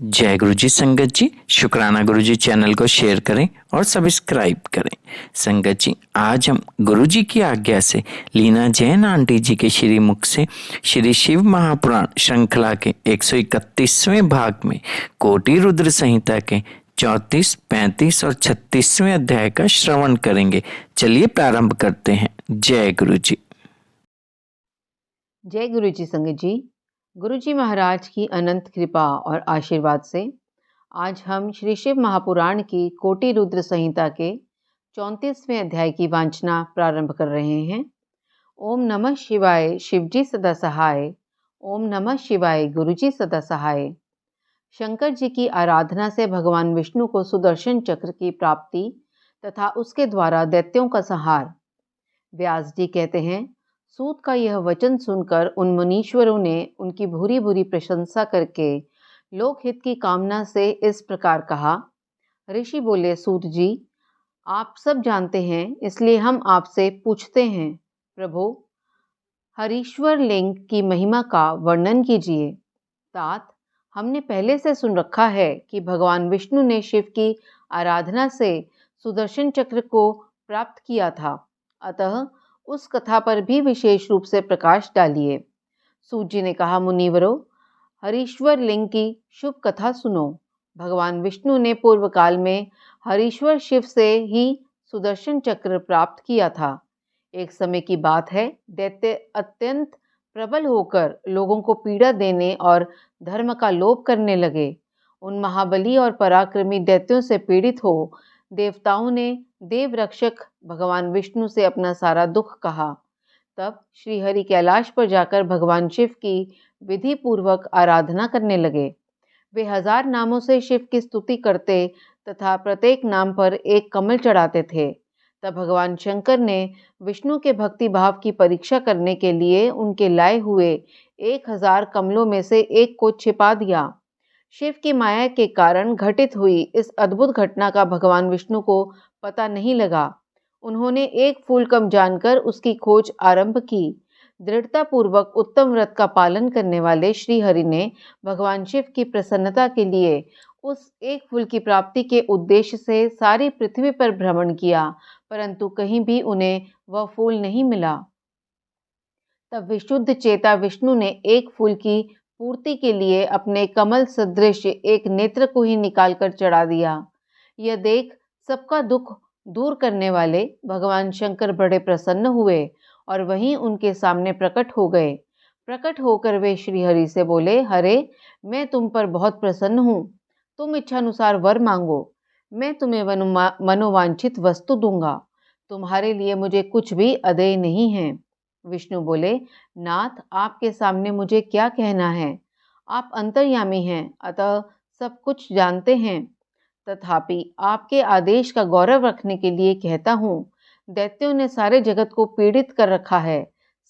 जय गुरु जी। संगत जी, शुक्राना गुरु जी चैनल को शेयर करें और सब्सक्राइब करें। संगत जी, आज हम गुरु जी की आज्ञा से लीना जैन आंटी जी के श्री मुख से श्री शिव महापुराण श्रृंखला के 131वें भाग में कोटि रुद्र संहिता के 34, 35 और 36वें अध्याय का श्रवण करेंगे। चलिए प्रारंभ करते हैं। जय गुरु जी। जय गुरु जी। संगत जी, गुरु जी महाराज की अनंत कृपा और आशीर्वाद से आज हम श्री शिव महापुराण की कोटि रुद्र संहिता के 34वें अध्याय की वांछना प्रारंभ कर रहे हैं। ओम नमः शिवाय, शिवजी सदा सहाय। ओम नमः शिवाय, गुरु जी सदा सहाय। शंकर जी की आराधना से भगवान विष्णु को सुदर्शन चक्र की प्राप्ति तथा उसके द्वारा दैत्यों का संहार। व्यास जी कहते हैं, सूत का यह वचन सुनकर उन मुनीश्वरों ने उनकी भूरी भूरी प्रशंसा करके लोकहित की कामना से इस प्रकार कहा। ऋषि बोले, सूत जी, आप सब जानते हैं, इसलिए हम आपसे पूछते हैं, प्रभु हरीश्वर लिंग की महिमा का वर्णन कीजिए। तात, हमने पहले से सुन रखा है कि भगवान विष्णु ने शिव की आराधना से सुदर्शन चक्र को प्राप्त किया था, अतः उस कथा पर भी विशेष रूप से प्रकाश डालिए। सूत जी ने कहा, मुनिवरों, हरीश्वर लिंग की शुभ कथा सुनो। भगवान विष्णु ने पूर्व काल में हरीश्वर शिव से ही सुदर्शन चक्र प्राप्त किया था। एक समय की बात है, दैत्य अत्यंत प्रबल होकर लोगों को पीड़ा देने और धर्म का लोप करने लगे। उन महाबली और पराक्रमी दैत्यों से पीड़ित हो देवताओं ने देव रक्षक भगवान विष्णु से अपना सारा दुख कहा। तब श्री हरि कैलाश पर जाकर भगवान शिव की विधि पूर्वक आराधना करने लगे। वे 1000 नामों से शिव की स्तुति करते तथा प्रत्येक नाम पर एक कमल चढ़ाते थे। तब भगवान शंकर ने विष्णु के भक्ति भाव की परीक्षा करने के लिए उनके लाए हुए 1000 कमलों में से एक को छिपा दिया। शिव की माया के कारण घटित हुई इस अद्भुत घटना का भगवान विष्णु को पता नहीं लगा। उन्होंने एक फूल कम जानकर उसकी खोज आरंभ की। दृढ़ता पूर्वक उत्तम व्रत का पालन करने वाले श्री हरि ने भगवान शिव की प्रसन्नता के लिए उस एक फूल की प्राप्ति के उद्देश्य से सारी पृथ्वी पर भ्रमण किया, परंतु कहीं भी उन्हें वह फूल नहीं मिला। तब विशुद्ध चेता विष्णु ने एक फूल की पूर्ति के लिए अपने कमल सदृश एक नेत्र को ही निकालकर चढ़ा दिया। यह देख सबका दुख दूर करने वाले भगवान शंकर बड़े प्रसन्न हुए और वहीं उनके सामने प्रकट हो गए। प्रकट होकर वे श्री हरि से बोले, हरे, मैं तुम पर बहुत प्रसन्न हूँ। तुम इच्छानुसार वर मांगो, मैं तुम्हें मनोवांछित वस्तु दूंगा। तुम्हारे लिए मुझे कुछ भी अदेय नहीं है। विष्णु बोले, नाथ, आपके सामने मुझे क्या कहना है? आप अंतर्यामी हैं, अतः सब कुछ जानते हैं। तथापि आपके आदेश का गौरव रखने के लिए कहता हूँ, दैत्यों ने सारे जगत को पीड़ित कर रखा है।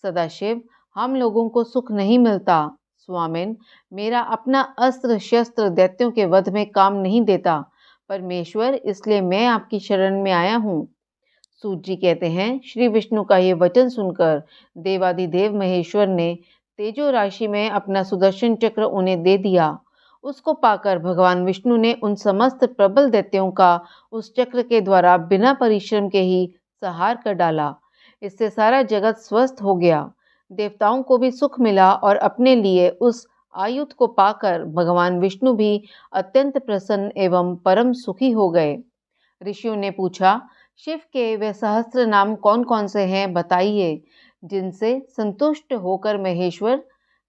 सदाशिव, हम लोगों को सुख नहीं मिलता। स्वामिन, मेरा अपना अस्त्र शस्त्र दैत्यों के वध में काम नहीं देता। परमेश्वर, इसलिए मैं आपकी शरण में आया हूँ। सूत जी कहते हैं, श्री विष्णु का ये वचन सुनकर देवादिदेव महेश्वर ने तेजो राशि में अपना सुदर्शन चक्र उन्हें दे दिया। उसको पाकर भगवान विष्णु ने उन समस्त प्रबल दैत्यों का उस चक्र के द्वारा बिना परिश्रम के ही संहार कर डाला। इससे सारा जगत स्वस्थ हो गया। देवताओं को भी सुख मिला और अपने लिए उस आयुध को पाकर भगवान विष्णु भी अत्यंत प्रसन्न एवं परम सुखी हो गए। ऋषियों ने पूछा, शिव के वे सहस्त्र नाम कौन कौन से हैं, बताइए, जिनसे संतुष्ट होकर महेश्वर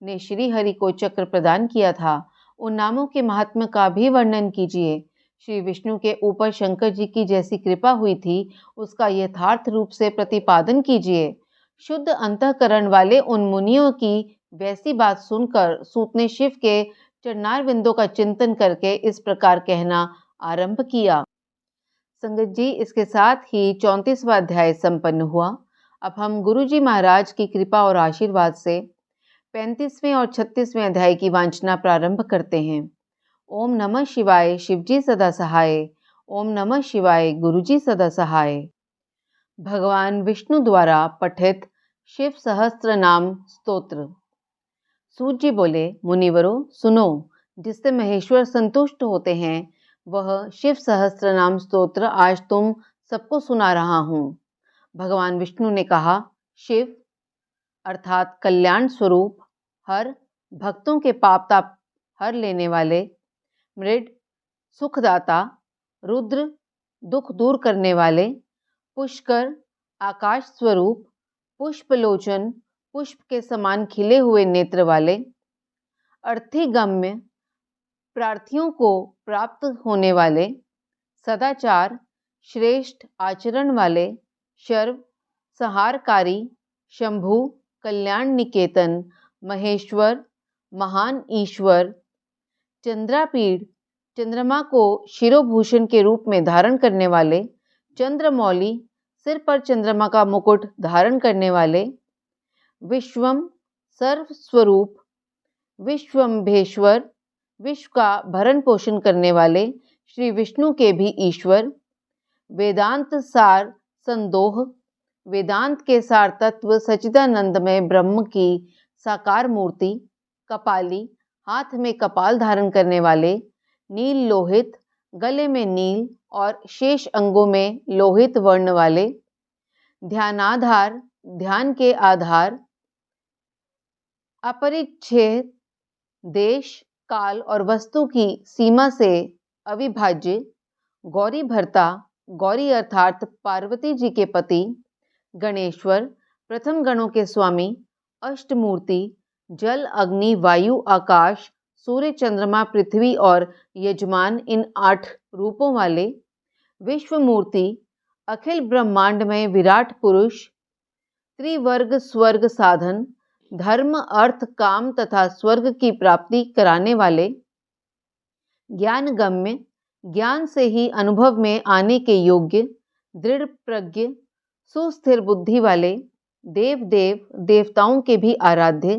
ने श्री हरि को चक्र प्रदान किया था। उन नामों के महात्म्य का भी वर्णन कीजिए। श्री विष्णु के ऊपर शंकर जी की जैसी कृपा हुई थी, उसका यथार्थ रूप से प्रतिपादन कीजिए। शुद्ध अंतःकरण वाले उन मुनियों की वैसी बात सुनकर सूत ने शिव के चरणारविंदों का चिंतन करके इस प्रकार कहना आरंभ किया। संगत जी, इसके साथ ही 34वां अध्याय संपन्न हुआ। अब हम गुरु जी महाराज की कृपा और आशीर्वाद से 35वें और 36वें अध्याय की वांछना प्रारंभ करते हैं। ओम नमः शिवाय, शिवजी सदा सहाय। ओम नमः शिवाय, गुरुजी सदा सहाय। भगवान विष्णु द्वारा पठित शिव सहस्त्र नाम स्तोत्र। सूत जी बोले, मुनिवरों, सुनो, जिससे महेश्वर संतुष्ट होते हैं, वह शिव सहस्त्र नाम स्तोत्र आज तुम सबको सुना रहा हूँ। भगवान विष्णु ने कहा, शिव अर्थात कल्याण स्वरूप, हर भक्तों के पाप ताप हर लेने वाले, मृड सुखदाता, रुद्र दुख दूर करने वाले, पुष्कर आकाश स्वरूप, पुष्पलोचन पुष्प के समान खिले हुए नेत्र वाले, अर्थिगम्य प्रार्थियों को प्राप्त होने वाले, सदाचार श्रेष्ठ आचरण वाले, शर्व संहारकारी, शंभु कल्याण निकेतन, महेश्वर महान ईश्वर, चंद्रापीड़ चंद्रमा को शिरोभूषण के रूप में धारण करने वाले, चंद्रमौली सिर पर चंद्रमा का मुकुट धारण करने वाले, विश्वम सर्व स्वरूप, विश्वम्भेश्वर विश्व का भरण पोषण करने वाले, श्री विष्णु के भी ईश्वर, वेदांत सार संदोह वेदांत के सार तत्व सच्चिदानंदमय ब्रह्म की साकार मूर्ति, कपाली हाथ में कपाल धारण करने वाले, नील लोहित गले में नील और शेष अंगों में लोहित वर्ण वाले, ध्यानाधार ध्यान के आधार, अपरिच्छेद देश काल और वस्तु की सीमा से अविभाज्य, गौरी भर्ता गौरी अर्थात पार्वती जी के पति, गणेश्वर प्रथम गणों के स्वामी, अष्टमूर्ति जल अग्नि वायु आकाश सूर्य चंद्रमा पृथ्वी और यजमान इन 8 रूपों वाले, विश्वमूर्ति अखिल ब्रह्मांड में विराट पुरुष, त्रिवर्ग स्वर्ग साधन, धर्म अर्थ काम तथा स्वर्ग की प्राप्ति कराने वाले, ज्ञान गम्य ज्ञान से ही अनुभव में आने के योग्य, दृढ़ प्रज्ञ सुस्थिर बुद्धि वाले, देव देव देवताओं के भी आराध्य,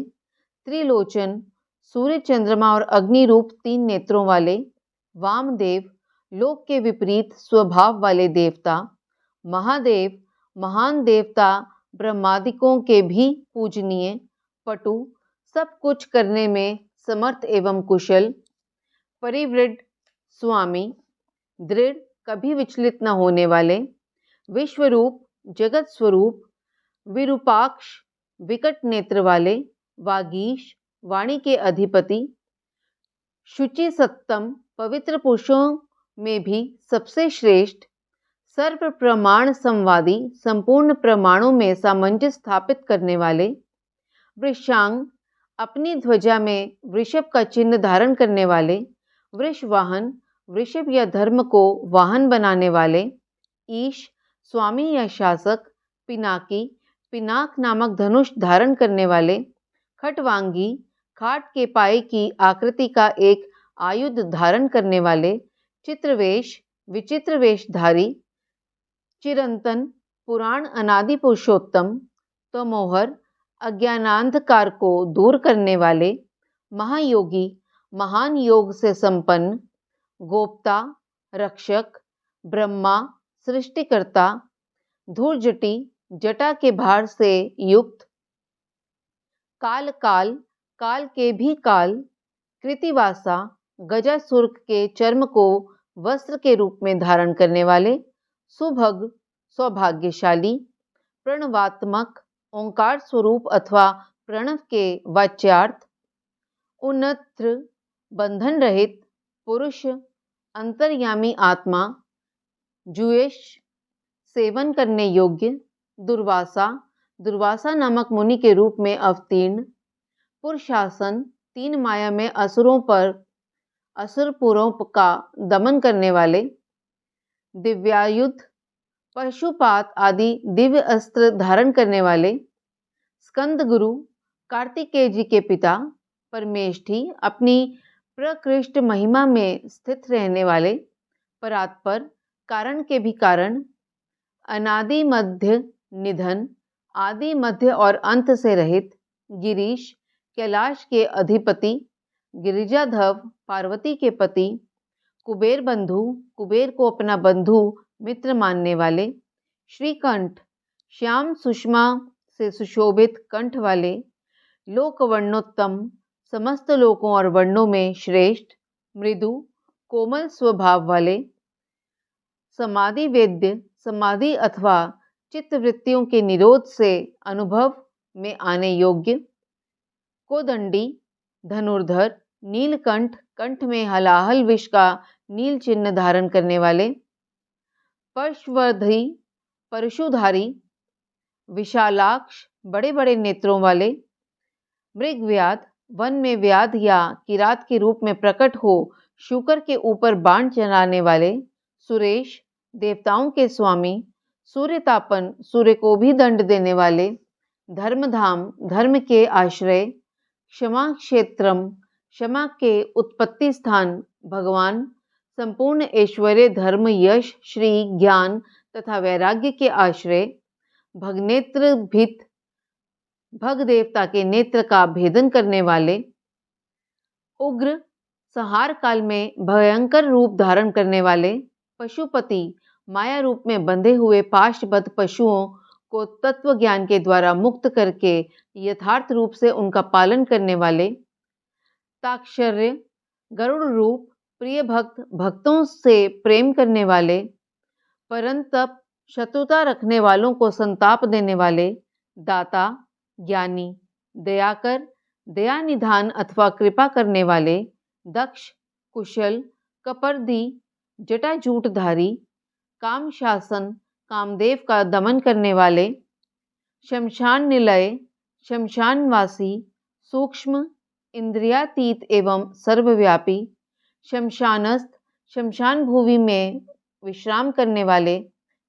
त्रिलोचन सूर्य चंद्रमा और अग्नि रूप 3 नेत्रों वाले, वामदेव लोक के विपरीत स्वभाव वाले देवता, महादेव महान देवता ब्रह्मादिकों के भी पूजनीय, पटु सब कुछ करने में समर्थ एवं कुशल, परिवृढ़ स्वामी, दृढ़ कभी विचलित न होने वाले, विश्वरूप जगत स्वरूप, विरूपाक्ष विकट नेत्र वाले, वागीश वाणी के अधिपति, शुचि सत्तम पवित्र पुरुषों में भी सबसे श्रेष्ठ, सर्व प्रमाण संवादी संपूर्ण प्रमाणों में सामंजस्य स्थापित करने वाले, वृषांग अपनी ध्वजा में वृषभ का चिन्ह धारण करने वाले, वृषवाहन वृषभ या धर्म को वाहन बनाने वाले, ईश स्वामी या शासक, पिनाकी पिनाक नामक धनुष धारण करने वाले, खटवांगी खाट के पाए की आकृति का एक आयुध धारण करने वाले, चित्रवेश विचित्र वेशधारी, चिरंतन पुराण अनादि पुरुषोत्तम, तमोहर अज्ञानांधकार को दूर करने वाले, महायोगी महान योग से संपन्न, गोप्ता रक्षक, ब्रह्मा सृष्टिकर्ता, धूर्जटी जटा के भार से युक्त, काल काल काल के भी काल, कृतिवासा गजासुर के चर्म को वस्त्र के रूप में धारण करने वाले, सुभग सौभाग्यशाली, प्रणवात्मक ओंकार स्वरूप अथवा प्रणव के वाच्यार्थ, उन्नत्र बंधन रहित पुरुष, अंतर्यामी आत्मा, जुएश सेवन करने योग्य, दुर्वासा दुर्वासा नामक मुनि के रूप में अवतीर्ण, पुरुषासन 3 माया में असुरों पर असुरपुरों का दमन करने वाले, दिव्यायुध पशुपात आदि दिव्य अस्त्र धारण करने वाले, स्कंद गुरु कार्तिकेय जी के पिता, परमेष्ठी अपनी प्रकृष्ट महिमा में स्थित रहने वाले, परात्पर कारण के भी कारण, अनादि मध्य निधन आदि मध्य और अंत से रहित, गिरीश कैलाश के अधिपति, गिरिजाधव पार्वती के पति, कुबेर बंधु कुबेर को अपना बंधु मित्र मानने वाले, श्रीकंठ श्याम सुषमा से सुशोभित कंठ वाले, लोकवर्णोत्तम समस्त लोकों और वर्णों में श्रेष्ठ, मृदु, कोमल स्वभाव वाले, समाधि वेद्य, समाधि अथवा चित्त वृत्तियों के निरोध से अनुभव में आने योग्य, कोदंडी, धनुर्धर, नीलकंठ, कंठ में हलाहल विष का नील चिन्ह धारण करने वाले, पर्शवर्धी, परशुधारी, विशालाक्ष, बड़े बड़े नेत्रों वाले, मृगव्याध, वन में व्याध या किरात के रूप में प्रकट हो शूकर के ऊपर बाण चलाने वाले, सुरेश, देवताओं के स्वामी, सूर्यतापन, सूर्य को भी दंड देने वाले, धर्मधाम, धर्म के आश्रय, क्षमा क्षेत्रम, क्षमा के उत्पत्ति स्थान, भगवान, संपूर्ण ऐश्वर्य, धर्म, यश, श्री, ज्ञान तथा वैराग्य के आश्रय, भगनेत्र भित, भग देवता के नेत्र का भेदन करने वाले, उग्र, संहार काल में भयंकर रूप धारण करने वाले, पशुपति, माया रूप में बंधे हुए पाशबद्ध पशुओं को तत्व ज्ञान के द्वारा मुक्त करके यथार्थ रूप से उनका पालन करने वाले, ताक्षर्य, गरुड़ रूप, प्रिय भक्त, भक्तों से प्रेम करने वाले, परंतप, शत्रुता रखने वालों को संताप देने वाले, दाता, ज्ञानी, दयाकर, दया निधान अथवा कृपा करने वाले, दक्ष, कुशल, कपर्दी, जटाजूटधारी, काम शासन, कामदेव का दमन करने वाले, शमशान निलय, शमशानवासी, सूक्ष्म, इंद्रियातीत एवं सर्वव्यापी, शमशानस्थ, शमशान भूमि में विश्राम करने वाले,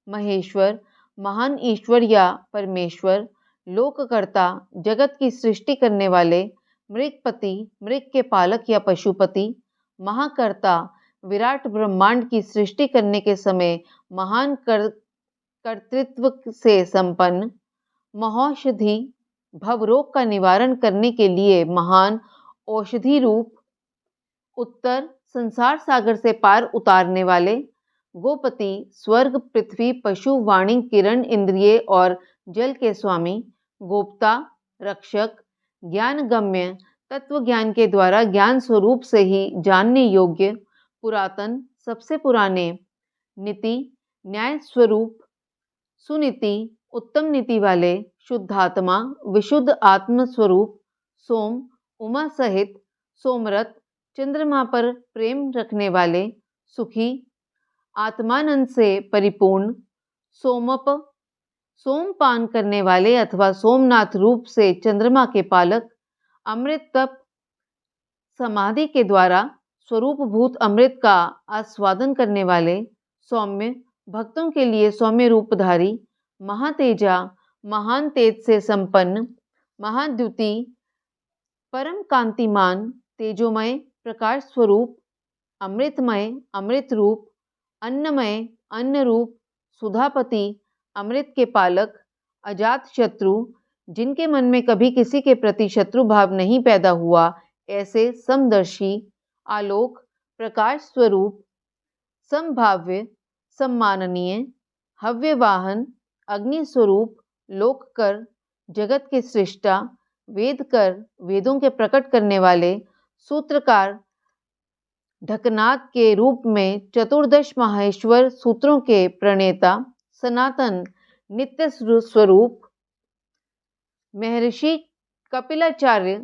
महेश्वर, महान ईश्वर या परमेश्वर, लोककर्ता, जगत की सृष्टि करने वाले, मृगपति, मृग के पालक या पशुपति, महाकर्ता, विराट ब्रह्मांड की सृष्टि करने के समय महान कर्तृत्व से संपन्न, महौषधि, भवरोग का निवारण करने के लिए महान औषधि रूप, उत्तर, संसार सागर से पार उतारने वाले, गोपति, स्वर्ग, पृथ्वी, पशु, वाणी, किरण, इंद्रिय और जल के स्वामी, गोप्ता, रक्षक, ज्ञान गम्य, तत्व ज्ञान के द्वारा ज्ञान स्वरूप से ही जानने योग्य, पुरातन, सबसे पुराने, नीति, न्याय स्वरूप, सुनीति, उत्तम नीति वाले, शुद्धात्मा, विशुद्ध आत्म स्वरूप, सोम, उमा सहित, सोमरथ, चंद्रमा पर प्रेम रखने वाले, सुखी, आत्मानंद से परिपूर्ण, सोमप, सोमपान करने वाले अथवा सोमनाथ रूप से चंद्रमा के पालक, अमृत तप, समाधि के द्वारा स्वरूप भूत अमृत का आस्वादन करने वाले, सौम्य, भक्तों के लिए सौम्य रूपधारी, महातेजा, महान तेज से संपन्न, महाद्युति, परम कांतिमान, तेजोमय, प्रकाश स्वरूप, अमृतमय, अमृत रूप, अन्नमय, अन्न रूप, सुधापति, अमृत के पालक, अजात शत्रु, जिनके मन में कभी किसी के प्रति शत्रु भाव नहीं पैदा हुआ, ऐसे समदर्शी, आलोक, प्रकाश स्वरूप, संभाव्य, सम्माननीय, हव्यवाहन, अग्नि स्वरूप, लोककर, जगत के सृष्टा, वेदकर, वेदों के प्रकट करने वाले, सूत्रकार, ढकनाथ के रूप में चतुर्दश माहेश्वर सूत्रों के प्रणेता, सनातन, नित्य स्वरूप, महर्षि कपिलाचार्य,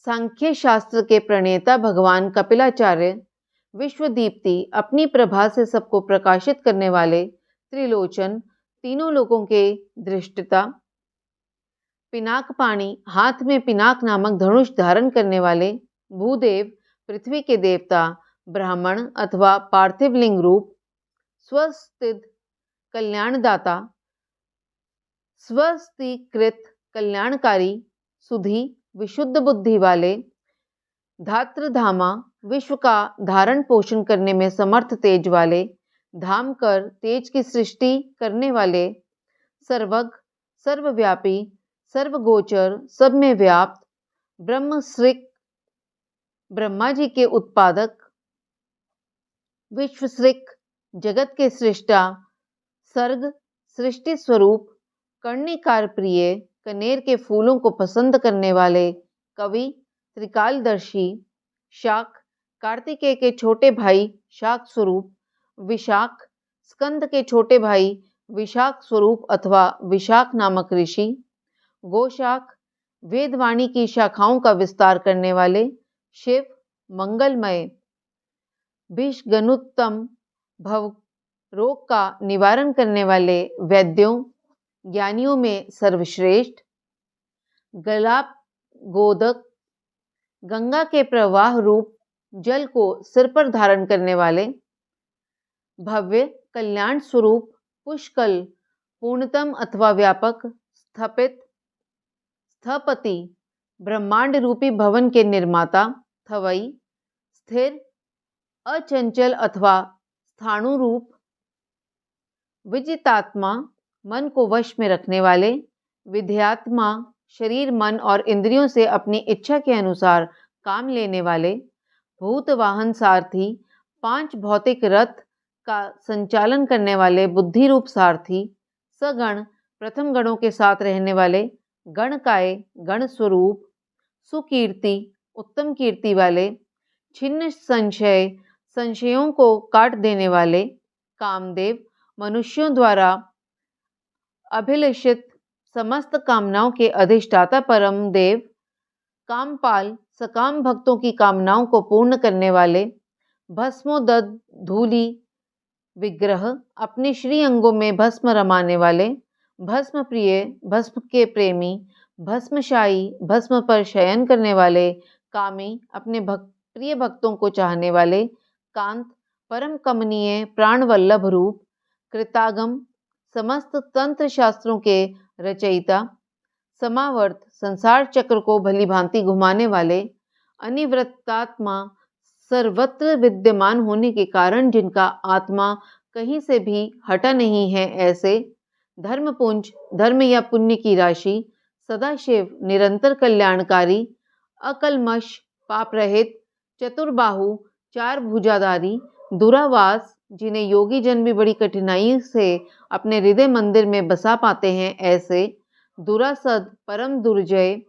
सांख्य शास्त्र के प्रणेता भगवान कपिलाचार्य, विश्वदीप्ति, अपनी प्रभा से सबको प्रकाशित करने वाले, त्रिलोचन, तीनों लोगों के दृष्टिता, पिनाक पाणी, हाथ में पिनाक नामक धनुष धारण करने वाले, भूदेव, पृथ्वी के देवता, ब्राह्मण अथवा पार्थिव लिंग रूप, स्वस्थित, कल्याणदाता, स्वस्तिकृत, कल्याणकारी, सुधी, विशुद्ध बुद्धि वाले, धात्रधामा, विश्व का धारण पोषण करने में समर्थ तेज वाले, धामकर, तेज की सृष्टि करने वाले, सर्वज्ञ, सर्वव्यापी, सर्वगोचर, सब में व्याप्त, ब्रह्मसृक, ब्रह्मा जी के उत्पादक, विश्वसृक, जगत के सृष्टा, सर्ग, सृष्टि स्वरूप, कर्णिकार प्रिय, कनेर के फूलों को पसंद करने वाले, कवि, त्रिकालदर्शी, शाक कार्तिकेय के छोटे भाई शाक स्वरूप, विशाख स्कंद के छोटे भाई विशाख स्वरूप अथवा विशाख नामक ऋषि, गोशाख वेदवाणी की शाखाओं का विस्तार करने वाले, शिव मंगलमय, विषगनुत्तम भव रोग का निवारण करने वाले वैद्यों ज्ञानियों में सर्वश्रेष्ठ, गलाप गोदक गंगा के प्रवाह रूप जल को सिर पर धारण करने वाले, भव्य कल्याण स्वरूप पुष्कल पूर्णतम अथवा व्यापक, स्थपति ब्रह्मांड रूपी भवन के निर्माता, थवई स्थिर अचंचल अथवा स्थाणुरूप, विजितात्मा मन को वश में रखने वाले, विधेयात्मा शरीर मन और इंद्रियों से अपनी इच्छा के अनुसार काम लेने वाले, भूत वाहन सारथी 5 भौतिक रथ का संचालन करने वाले बुद्धि रूप सारथी, सगण प्रथम गणों के साथ रहने वाले, गणकाय गण स्वरूप, सुकीर्ति उत्तम कीर्ति वाले, छिन्न संशयों को काट देने वाले, कामदेव मनुष्यों द्वारा अभिलषित समस्त कामनाओं के अधिष्ठाता परम देव, कामपाल सकाम भक्तों की कामनाओं को पूर्ण करने वाले, भस्मोदध धूलि विग्रह अपने श्री अंगों में भस्म रमाने वाले, भस्म प्रिय भस्म के प्रेमी, भस्मशाही भस्म पर शयन करने वाले, कामी अपने प्रिय भक्तों को चाहने वाले, कांत परम कमनीय प्राण वल्लभ रूप, कृतागम समस्त तंत्र शास्त्रों के रचयिता, समावर्त संसार चक्र को भली भांति घुमाने वाले, अनिवृत्तात्मा सर्वत्र विद्यमान होने के कारण जिनका आत्मा कहीं से भी हटा नहीं है, ऐसे धर्मपुंज धर्म या पुण्य की राशि, सदाशिव निरंतर कल्याणकारी, अकलमश पाप रहित, चतुर्बाहु 4 भुजाधारी, दुरावास जिन्हें योगी जन भी बड़ी कठिनाई से अपने हृदय मंदिर में बसा पाते हैं, ऐसे दुरासद परम दुर्जय,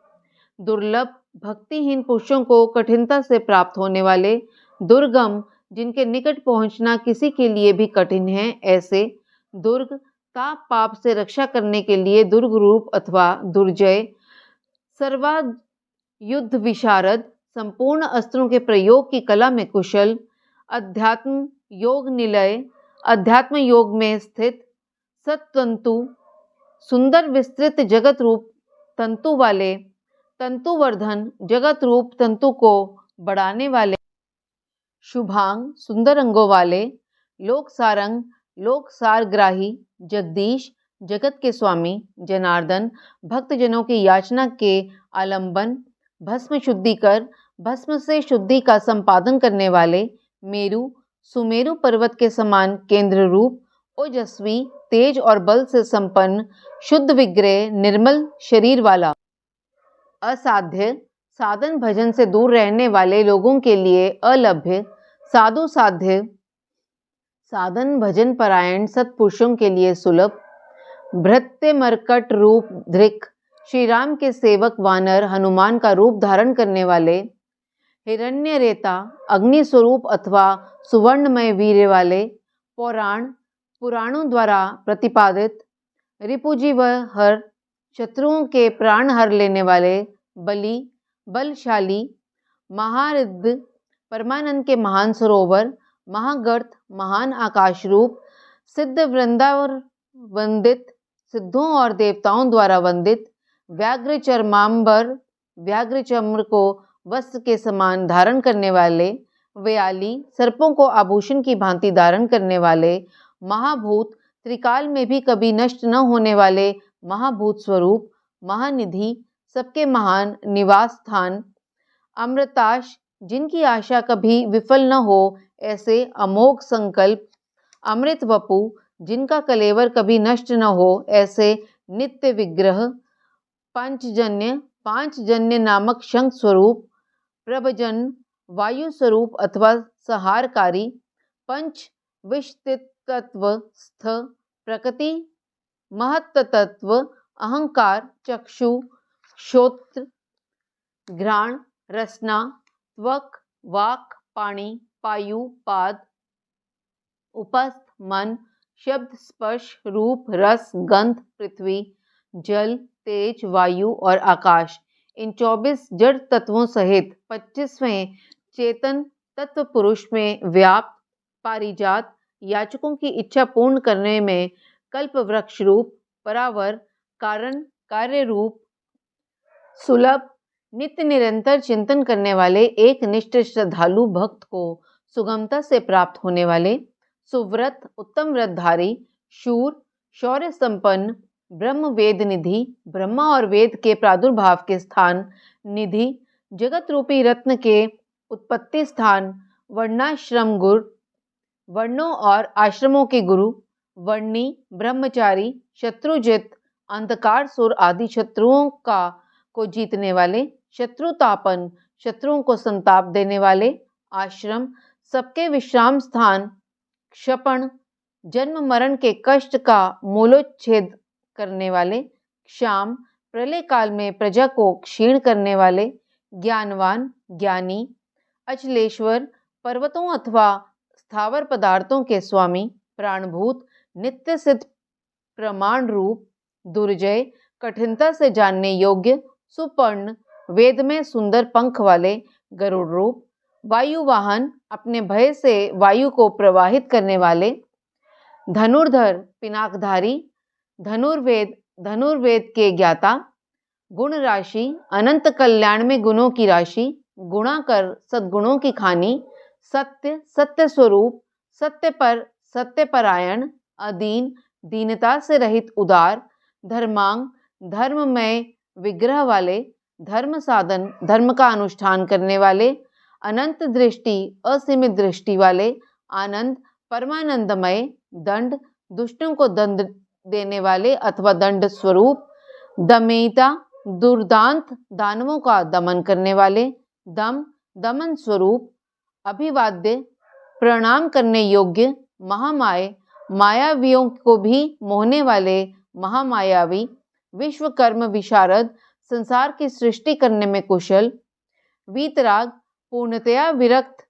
दुर्लभ भक्तिहीन पुरुषों को कठिनता से प्राप्त होने वाले, दुर्गम जिनके निकट पहुंचना किसी के लिए भी कठिन है, ऐसे दुर्ग ताप पाप से रक्षा करने के लिए दुर्ग रूप अथवा दुर्जय, सर्वा युद्ध विशारद संपूर्ण अस्त्रों के प्रयोग की कला में कुशल, अध्यात्म योग निलय अध्यात्म योग में स्थित, सत्तंतु सुंदर विस्तृत जगत रूप तंतु वाले, तंतुवर्धन जगत रूप तंतु को बढ़ाने वाले, शुभांग सुंदर अंगों वाले, लोक सारंग लोक सारग्राही, जगदीश जगत के स्वामी, जनार्दन भक्तजनों की याचना के आलंबन, भस्म शुद्धिकर भस्म से शुद्धि का संपादन करने वाले, मेरु सुमेरु पर्वत के समान केंद्र रूप, ओजस्वी तेज और बल से संपन्न, शुद्ध विग्रह निर्मल शरीर वाला, असाध्य साधन भजन से दूर रहने वाले लोगों के लिए अलभ्य, साधु साध्य साधन भजन परायण सत्पुरुषों के लिए सुलभ, भृत्य मरकट रूप धृक श्री राम के सेवक वानर हनुमान का रूप धारण करने वाले, हिरण्य रेता अग्नि स्वरूप अथवा सुवर्णमय वीर्य वाले, पुराणों द्वारा प्रतिपादित, रिपुजीव हर शत्रुओं के प्राण हर लेने वाले, बली बलशाली, महारिद्ध परमानंद के महान सरोवर, महागर्त महान आकाश रूप, सिद्ध वृंदावर वंदित सिद्धों और देवताओं द्वारा वंदित, व्याघ्र चर्मांबर व्याघ्र चर्म को वस्त्र के समान धारण करने वाले, व्याली सर्पों को आभूषण की भांति धारण करने वाले, महाभूत त्रिकाल में भी कभी नष्ट न होने वाले महाभूत स्वरूप, महानिधि सबके महान निवास स्थान, अमृताश जिनकी आशा कभी विफल न हो ऐसे अमोघ संकल्प, अमृत वपु जिनका कलेवर कभी नष्ट न हो ऐसे नित्य विग्रह, पांचजन्य नामक शंख स्वरूप, प्रभजन वायु स्वरूप अथवा संहारकारी, पंच विष्टितत्व स्थ प्रकृति महत्तत्व, अहंकार चक्षु श्रोत्र घ्राण रसना, त्वक, वाक, पाणी, पायु, पाद, उपस्थ, मन, शब्द, स्पर्श, रूप, रस, गंध, पृथ्वी, जल, तेज, वायु और आकाश, इन 24 जड़ तत्वों सहित 25वें चेतन तत्व पुरुष में व्याप्त पारिजात याचकों की इच्छा पूर्ण करने में कल्प वृक्ष रूप, परावर, कारण, कार्य रूप, सुलभ, नित्य निरंतर चिंतन करने वाले एक निष्ठ श्रद्धालु भक्त को सुगमता से प्राप्त होने वाले, सुव्रत, उत्तम व्रतधारी, शूर, शौर्य संपन्न, ब्रह्म वेद निधि, ब्रह्मा और वेद के प्रादुर्भाव के स्थान, निधि, जगत रूपी रत्न के उत्पत्ति स्थान, वर्णाश्रम गुरु, वर्णों और आश्रमों के गुरु, वर्णी, ब्रह्मचारी, शत्रुजित, अंधकार सुर आदि शत्रुओं को जीतने वाले, शत्रुतापन, शत्रुओं को संताप देने वाले, आश्रम, सबके विश्राम स्थान, क्षपण, जन्म मरण के कष्ट का मूलोच्छेद करने वाले, क्षाम, प्रलय काल में प्रजा को क्षीण करने वाले, ज्ञानवान, ज्ञानी, अचलेश्वर, पर्वतों अथवा स्थावर पदार्थों के स्वामी, प्राणभूत, नित्य सिद्ध, प्रमाण रूप, दुर्जय, कठिनता से जानने योग्य, सुपर्ण, वेद में सुंदर पंख वाले, गरुड़ रूप, वायु वाहन, अपने भय से वायु को प्रवाहित करने वाले, धनुर्धर, पिनाकधारी, धनुर्वेद के ज्ञाता, गुण राशि, अनंत कल्याण में गुणों की राशि, गुणाकर, सद्गुणों की खानी, सत्य, सत्य स्वरूप, सत्यपरायण, अदीन, दीनता से रहित उदार, धर्मांग, धर्ममय विग्रह वाले, धर्म साधन, धर्म का अनुष्ठान करने वाले, अनंत दृष्टि, असीमित दृष्टि वाले, आनंद, परमानंदमय, दंड, दुष्टों को दंड देने वाले अथवा दंड स्वरूप, दमयिता, दुर्दांत, दानवों का दमन करने वाले, दम, दमन स्वरूप, अभिवाद्य, प्रणाम करने योग्य, महामाय, मायावियों को भी मोहने वाले महामायावी, विश्वकर्म विशारद, संसार की सृष्टि करने में कुशल, वीतराग, पूर्णतया विरक्त,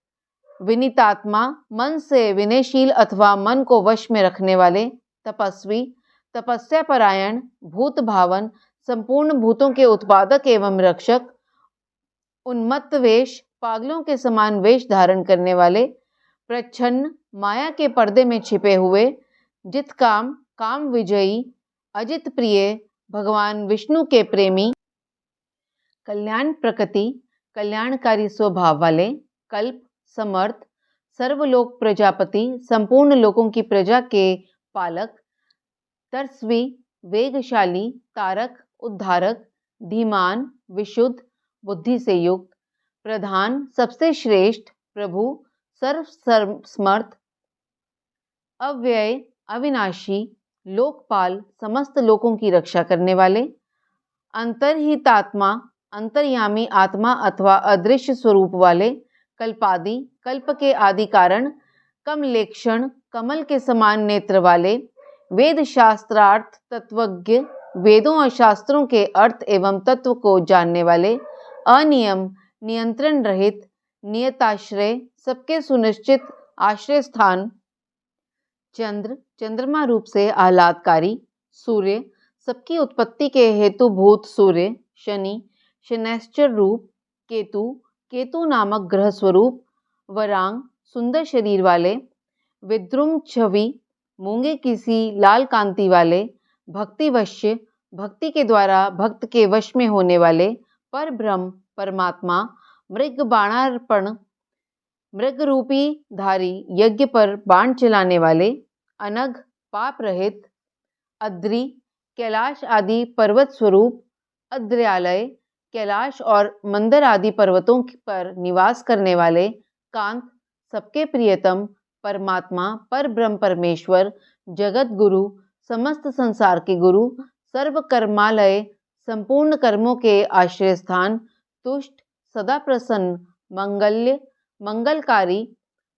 विनीतात्मा, मन से विनयशील अथवा मन को वश में रखने वाले, तपस्वी, तपस्या परायण, भूत भावन, संपूर्ण भूतों के उत्पादक एवं रक्षक, उन्मत्त वेश, पागलों के समान वेश धारण करने वाले, प्रच्छन्न, माया के पर्दे में छिपे हुए, जितकाम, काम विजयी, अजित प्रिय, भगवान विष्णु के प्रेमी, कल्याण प्रकृति, कल्याणकारी स्वभाव वाले, कल्प, समर्थ, सर्वलोक प्रजापति, संपूर्ण लोकों की प्रजा के पालक, तरस्वी, वेगशाली, तारक, उद्धारक, धीमान, विशुद्ध, बुद्धि से युक्त, प्रधान, सबसे श्रेष्ठ, प्रभु, सर्वसमर्थ, अव्यय, अविनाशी, लोकपाल, समस्त लोकों की रक्षा करने वाले, अंतर्हितात्मा, अंतर्यामी आत्मा अथवा अदृश्य स्वरूप वाले, कल्पादि, कल्प के आदि कारण, कमलेक्षण, कमल के समान नेत्र वाले, वेद शास्त्रार्थ तत्वज्ञ, वेदों और शास्त्रों के अर्थ एवं तत्व को जानने वाले, अनियम, नियंत्रण रहित, नियताश्रय, सबके सुनिश्चित आश्रय स्थान, चंद्र, चंद्रमा रूप से आह्लादकारी, सूर्य, सबकी उत्पत्ति के हेतुभूत सूर्य, शनि, शनैश्चर रूप, केतु, केतु नामक ग्रह स्वरूप, वरांग, सुंदर शरीर वाले, विद्रुम छवि, मूंगे किसी लाल कांति वाले, भक्तिवश्य, भक्ति के द्वारा भक्त के वश में होने वाले, पर ब्रह्म, परमात्मा, मृग बाणार्पण, मृग रूपी धारी, यज्ञ पर बाण चलाने वाले, अनग, पाप रहित, अद्रि, कैलाश आदि पर्वत स्वरूप, अद्र्यालय, कैलाश और मंदर आदि पर्वतों पर निवास करने वाले, कांत, सबके प्रियतम, परमात्मा, पर ब्रह्म परमेश्वर, जगत गुरु, समस्त संसार के गुरु, सर्व कर्मालय, संपूर्ण कर्मों के आश्रय स्थान, तुष्ट, सदा प्रसन्न, मंगल्य, मंगलकारी,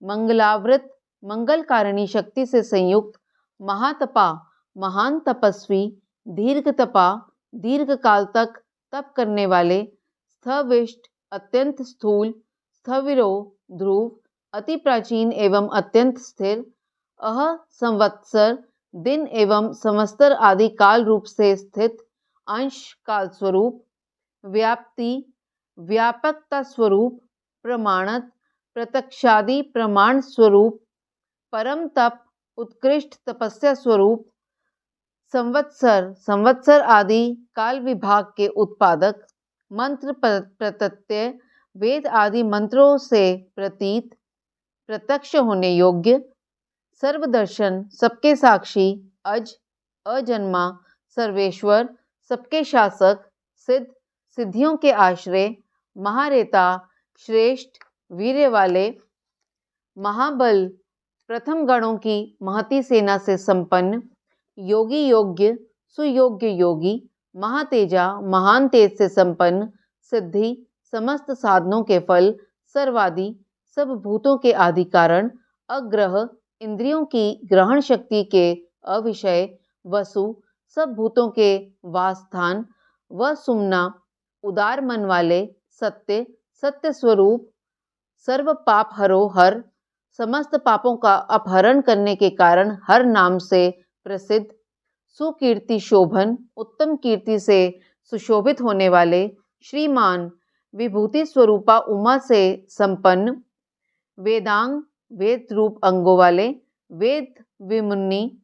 मंगलावृत, मंगलकारिणी शक्ति से संयुक्त, महातपा, महान तपस्वी, दीर्घ तपा, दीर्घ काल तक तप करने वाले, स्थविष्ट, अत्यंत स्थूल, स्थविरो, ध्रुव, अति प्राचीन एवं अत्यंत स्थिर, अह, संवत्सर, दिन एवं संवत्सर आदि काल रूप से स्थित, अंश काल स्वरूप, व्याप्ति, व्यापकता स्वरूप, प्रमाणत, प्रत्यक्षादि प्रमाण स्वरूप, परम तप, उत्कृष्ट तपस्या स्वरूप, संवत्सर, संवत्सर आदि काल विभाग के उत्पादक, मंत्र प्रत्यय, वेद आदि मंत्रों से प्रतीत, प्रत्यक्ष होने योग्य, सर्वदर्शन, सबके साक्षी, अज, अजन्मा, सर्वेश्वर, सबके शासक, सिद्ध, सिद्धियों के आश्रय, महारेता, श्रेष्ठ, वीर्य वाले, महाबल, प्रथम गणों की महती सेना से संपन्न, योगी योग्य, सुयोग्य योगी, महातेजा, महान तेज से संपन्न, सिद्धि, समस्त साधनों के फल, सर्वादि, सब भूतों के आदि कारण, अग्रह, इंद्रियों की ग्रहण शक्ति के अविषय, वसु, सब भूतों के वासस्थान, व सुमना, उदार मन वाले, सत्य, सत्य स्वरूप, सर्व पाप हरो हर, समस्त पापों का अपहरण करने के कारण हर नाम से प्रसिद्ध, सुकीर्ति शोभन, उत्तम कीर्ति से सुशोभित होने वाले, श्रीमान, विभूति स्वरूपा उमा से संपन्न, वेदांग, वेद रूप अंगों वाले, वेद विमुनि,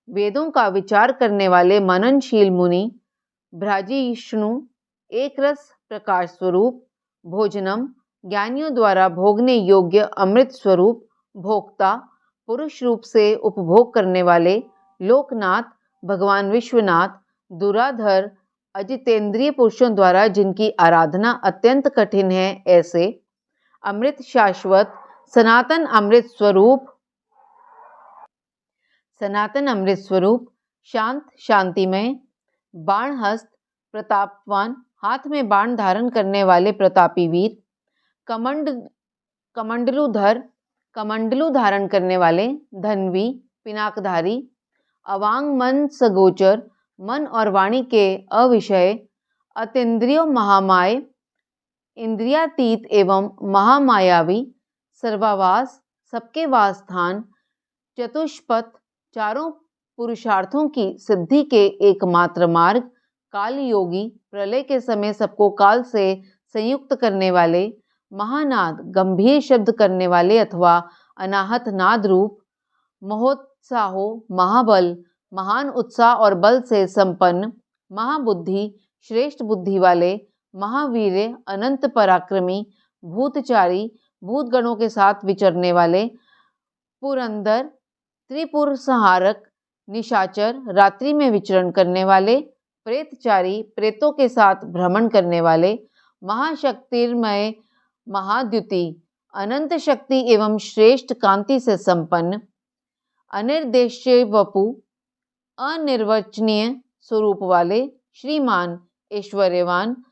वेदों का विचार करने वाले मननशील मुनि, भ्राजिष्णु, एक रस प्रकाश स्वरूप, भोजनम, ज्ञानियों द्वारा भोगने योग्य अमृत स्वरूप, भोक्ता, पुरुष रूप से उपभोग करने वाले, लोकनाथ, भगवान विश्वनाथ, दुराधर, अजितेंद्रिय पुरुषों द्वारा जिनकी आराधना अत्यंत कठिन है, ऐसे अमृत शाश्वत, सनातन अमृत स्वरूप, सनातन अमृत स्वरूप, शांत, शांतिमय, बाणहस्त, प्रतापवान, हाथ में बाण धारण करने वाले प्रतापी वीर, कमंडलूधर, कमंडलू धारण करने वाले, धन्वी, पिनाकधारी, अवांग मन सगोचर, मन और वाणी के अविषय, अतीन्द्रियो महामाय, इंद्रियातीत एवं महामायावी, सर्वावास, सबके वासस्थान, चतुष्पथ, चारों पुरुषार्थों की सिद्धि के एकमात्र मार्ग, काल योगी, प्रलय के समय सबको काल से संयुक्त करने वाले, महानाद, गंभीर शब्द करने वाले अथवा अनाहत नाद रूप, महोत्साहो, महाबल, महान उत्साह और बल से संपन्न, महाबुद्धि, श्रेष्ठ बुद्धि वाले, महावीर्य, अनंत पराक्रमी, भूतचारी, भूतगणों के साथ विचरने वाले, पुरंदर, त्रिपुर संहारक, निशाचर, रात्रि में विचरण करने वाले, प्रेतचारी, प्रेतों के साथ भ्रमण करने वाले, महाशक्तिर्मय, महाद्युति, अनंत शक्ति एवं श्रेष्ठ कांति से संपन्न, अनिर्देश्य वपु, अनिर्वचनीय स्वरूप वाले, श्रीमान, ऐश्वर्यवान,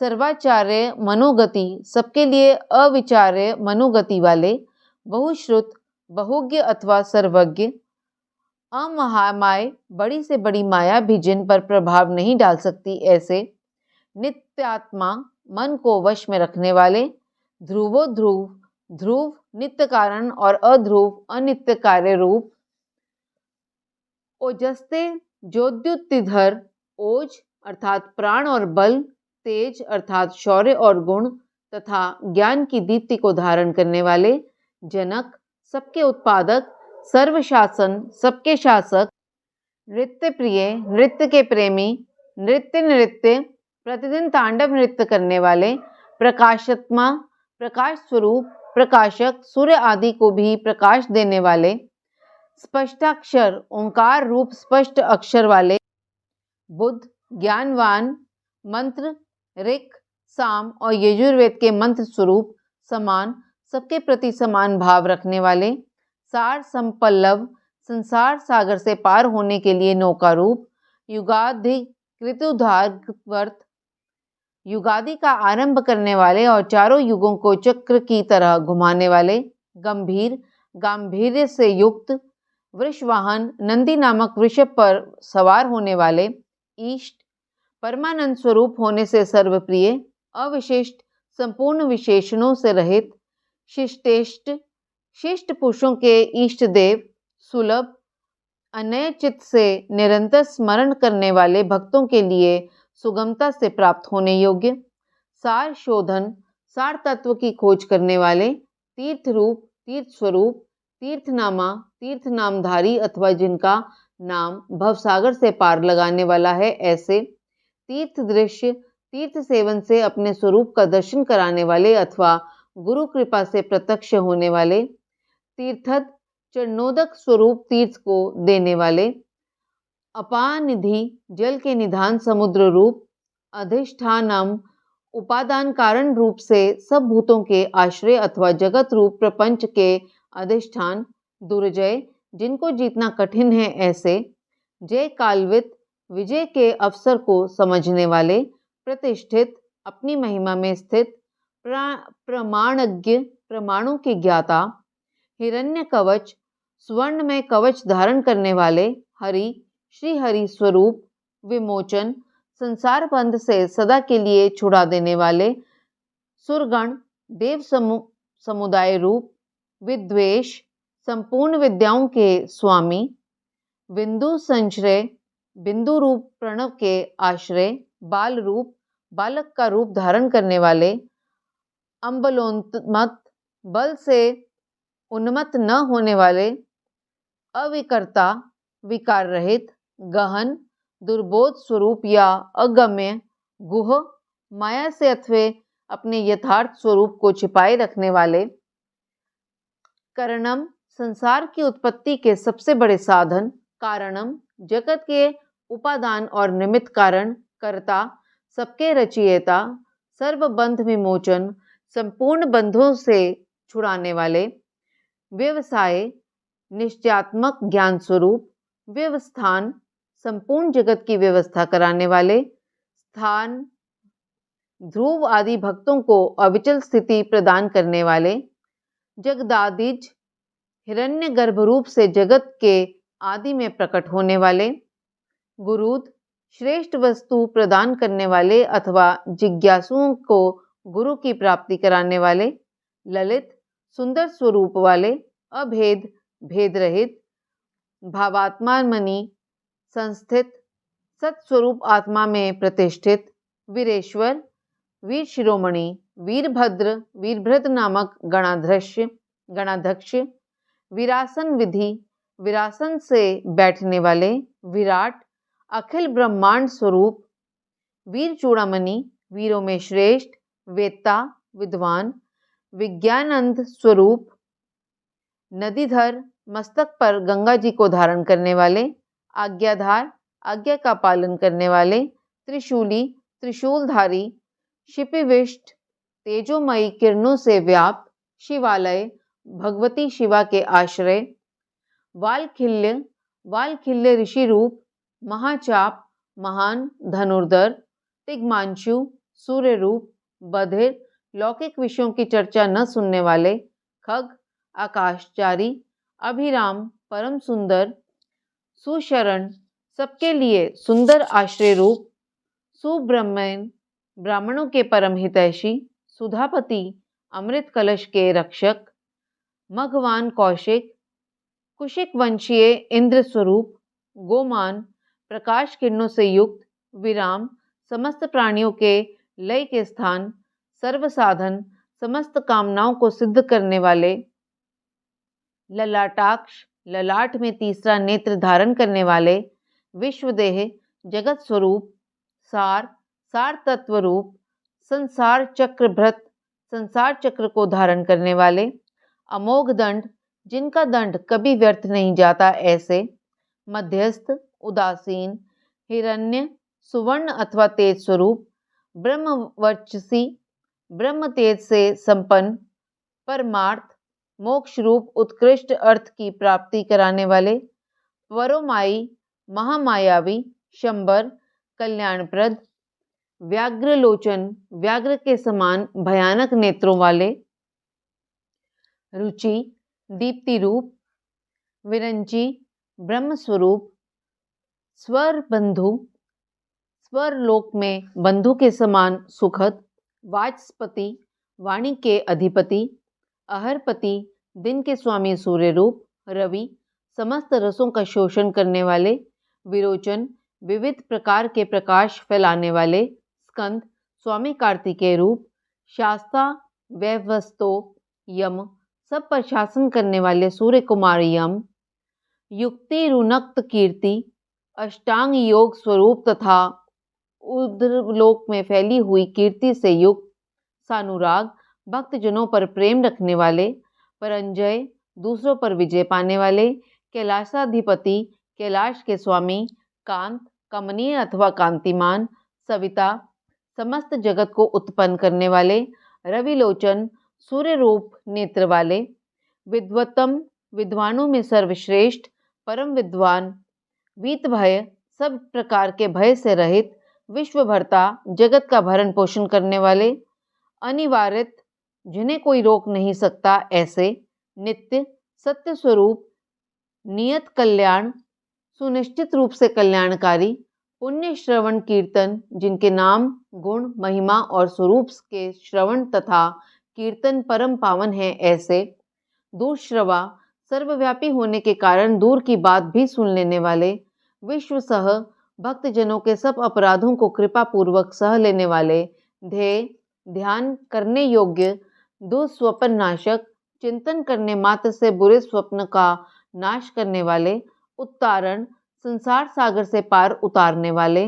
सर्वाचार्य मनोगति, सबके लिए अविचार्य मनोगति वाले, बहुश्रुत, बहुज्ञ अथवा सर्वज्ञ, अमहामाय, बड़ी से बड़ी माया भी जिन पर प्रभाव नहीं डाल सकती, ऐसे नित्यात्मा, मन को वश में रखने वाले, ध्रुवो ध्रुव, ध्रुव नित्य कारण और अध्रुव अनित्य कार्य रूप, ओजस्ते, ज्योद्युतिधर, ओज अर्थात प्राण और बल, तेज अर्थात शौर्य और गुण तथा ज्ञान की दीप्ति को धारण करने वाले, जनक, सबके उत्पादक, सर्वशासन, सबके शासक, नृत्य प्रिय, नृत्य के प्रेमी, नृत्य, प्रतिदिन तांडव नृत्य करने वाले, प्रकाशात्मा, प्रकाश स्वरूप, प्रकाशक, सूर्य आदि को भी प्रकाश देने वाले, स्पष्टाक्षर, ओंकार रूप स्पष्ट अक्षर वाले, बुद्ध, ज्ञानवान, मंत्र, ऋक, साम और यजुर्वेद के मंत्र स्वरूप, समान, सबके प्रति समान भाव रखने वाले, सार संपल्लव, संसार सागर से पार होने के लिए नौका रूप, युगाधिकृतुधार्वर्त, युगादि का आरंभ करने वाले और चारों युगों को चक्र की तरह घुमाने वाले, गंभीर, गांभीर्य से युक्त, वृषवाहन, नंदी नामक वृषभ पर सवार होने वाले, ईष्ट, परमानंद स्वरूप होने से सर्वप्रिय, अविशिष्ट, संपूर्ण विशेषणों से रहित, शिष्टेष्ट, शिष्ट पुरुषों के इष्ट देव, सुलभ, अनय चित्त से निरंतर स्मरण करने वाले भक्तों के लिए सुगमता से प्राप्त होने योग्य, सार शोधन, सार तत्व की खोज करने वाले, तीर्थ रूप, तीर्थ स्वरूप, तीर्थनामा, तीर्थ नामधारी अथवा जिनका नाम भवसागर से पार लगाने वाला है, ऐसे तीर्थ दृश्य, तीर्थ सेवन से अपने स्वरूप का दर्शन कराने वाले अथवा गुरु कृपा से प्रत्यक्ष होने वाले, तीर्थद, चरणोदक स्वरूप तीर्थ को देने वाले, अपानिधि, जल के निधान समुद्र रूप, अधिष्ठानम, उपादान कारण रूप से सब भूतों के आश्रय अथवा जगत रूप प्रपंच के अधिष्ठान, दुर्जय, जिनको जीतना कठिन है, ऐसे जय कालवित, विजय के अवसर को समझने वाले, प्रतिष्ठित, अपनी महिमा में स्थित, प्रमाणज्ञ, प्रमाणों के ज्ञाता, हिरण्य कवच, स्वर्ण में कवच धारण करने वाले, हरि, श्री हरि स्वरूप, विमोचन, संसार बंध से सदा के लिए छुड़ा देने वाले, सुरगण, देव समुदाय रूप, विद्वेष, संपूर्ण विद्याओं के स्वामी, बिंदु संश्रय, बिंदु रूप प्रणव के आश्रय, बाल रूप, बालक का रूप धारण करने वाले, अम्बलोन्मत्त, बल से उन्मत्त न होने वाले, अविकर्ता, विकार रहित, गहन, दुर्बोध स्वरूप या अगम्य, गुह, माया से अथवा अपने यथार्थ स्वरूप को छिपाए रखने वाले, करणम, संसार की उत्पत्ति के सबसे बड़े साधन, कारणम, जगत के उपादान और निमित्त कारण, कर्ता, सबके रचयिता, सर्व बंध विमोचन, संपूर्ण बंधों से छुड़ाने वाले, व्यवसाय, निश्चयात्मक ज्ञान स्वरूप, व्यवस्थान, संपूर्ण जगत की व्यवस्था कराने वाले, स्थान, ध्रुव आदि भक्तों को अविचल स्थिति प्रदान करने वाले, जगदादिज, हिरण्य गर्भ रूप से जगत के आदि में प्रकट होने वाले, गुरुद, श्रेष्ठ वस्तु प्रदान करने वाले अथवा जिज्ञासुओं को गुरु की प्राप्ति कराने वाले, ललित, सुंदर स्वरूप वाले, अभेद, भेद रहित, भावात्मा मणि, संस्थित, सत्स्वरूप आत्मा में प्रतिष्ठित, वीरेश्वर, वीर शिरोमणि, वीरभद्र, वीरभद्र नामक गणाध्यक्ष, वीरासन विधि, विरासन से बैठने वाले, विराट, अखिल ब्रह्मांड स्वरूप, वीर चूड़ामणि, वीरों में श्रेष्ठ, वेत्ता, विद्वान, विज्ञानंद स्वरूप, नदीधर, मस्तक पर गंगा जी को धारण करने वाले, आज्ञाधार, आज्ञा का पालन करने वाले, त्रिशूली, त्रिशूलधारी, शिपिविष्ट, तेजोमयी किरणों से व्याप्त, शिवालय, भगवती शिवा के आश्रय, वालखिल्य, वालखिल्य ऋषि रूप, महाचाप, महान, धनुर्धर, तिग्मांशु, सूर्य रूप, बधिर, लौकिक विषयों की चर्चा न सुनने वाले, खग, आकाशचारी, अभिराम, परम सुंदर, सुशरण, सबके लिए सुंदर आश्रय रूप, सुब्रह्मण्य, ब्राह्मणों के परम हितैषी, सुधापति, अमृत कलश के रक्षक, मघवान कौशिक, कुशिक वंशीय इंद्र स्वरूप, गोमान, प्रकाश किरणों से युक्त, विराम, समस्त प्राणियों के लय के स्थान, सर्वसाधन, समस्त कामनाओं को सिद्ध करने वाले, ललाटाक्ष, ललाट में तीसरा नेत्र धारण करने वाले, विश्वदेह, जगत स्वरूप, सार, सार तत्व रूप, संसार चक्र भ्रत, संसार चक्र को धारण करने वाले, अमोघ दंड, जिनका दंड कभी व्यर्थ नहीं जाता, ऐसे, मध्यस्थ, उदासीन, हिरण्य, सुवर्ण अथवा तेज स्वरूप, ब्रह्मवर्चसी, ब्रह्म तेज से संपन्न, परमार्थ, मोक्ष रूप उत्कृष्ट अर्थ की प्राप्ति कराने वाले, परोमाई, महामायावी, शंबर, कल्याणप्रद, व्याघ्रलोचन, व्याघ्र के समान भयानक नेत्रों वाले, रुचि, दीप्ति रूप, विरंची, ब्रह्म स्वरूप, स्वर बंधु, स्वर लोक में बंधु के समान सुखद, वाचस्पति, वाणी के अधिपति, अहरपति, दिन के स्वामी सूर्य रूप, रवि, समस्त रसों का शोषण करने वाले, विरोचन, विविध प्रकार के प्रकाश फैलाने वाले, स्कंद, स्वामी कार्तिकेय रूप, शास्ता, वैवस्तो, यम, सब पर शासन करने वाले सूर्य कुमार यम, युक्ति रुनक्त कीर्ति, अष्टांग योग स्वरूप तथा उर्ध्वलोक में फैली हुई कीर्ति से युक्त, सानुराग, भक्तजनों पर प्रेम रखने वाले, परंजय, दूसरों पर विजय पाने वाले, कैलाशाधिपति, कैलाश के स्वामी, कांत, कमनीय अथवा कांतिमान, सविता, समस्त जगत को उत्पन्न करने वाले, रविलोचन, सूर्य रूप नेत्र वाले, विद्वतम, विद्वानों में सर्वश्रेष्ठ, परम विद्वान, वीत भय, सब प्रकार के भय से रहित, विश्वभर्ता, जगत का भरण पोषण करने वाले, अनिवारित, जिन्हें कोई रोक नहीं सकता ऐसे, नित्य, सत्य स्वरूप, नियत कल्याण, सुनिश्चित रूप से कल्याणकारी, पुण्य श्रवण कीर्तन, जिनके नाम, गुण, महिमा और स्वरूप के श्रवण तथा कीर्तन परम पावन है ऐसे, दूरश्रवा, सर्वव्यापी होने के कारण दूर की बात भी सुन लेने वाले, विश्व सह, भक्तजनों के सब अपराधों को कृपा पूर्वक सह लेने वाले, ध्येय, ध्यान करने योग्य, दुस्वप्न नाशक, चिंतन करने मात्र से बुरे स्वप्न का नाश करने वाले, उत्तारण, संसार सागर से पार उतारने वाले,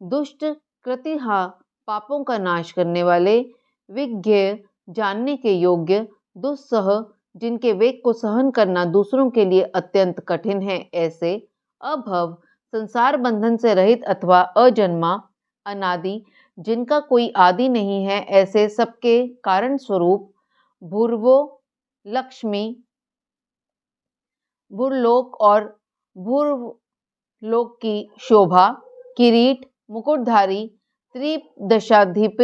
दुष्ट कृतिहा, पापों का नाश करने वाले, विज्ञ, जानने के योग्य, दुस्सह, जिनके वेग को सहन करना दूसरों के लिए अत्यंत कठिन है ऐसे, अभव, संसार बंधन से रहित अथवा अजन्मा, अनादि, जिनका कोई आदि नहीं है ऐसे सबके कारण स्वरूप, भूर्वो, लक्ष्मी, भूर्लोक और भूर्लोक की शोभा, किरीट, मुकुटधारी, त्रिदशाधिप,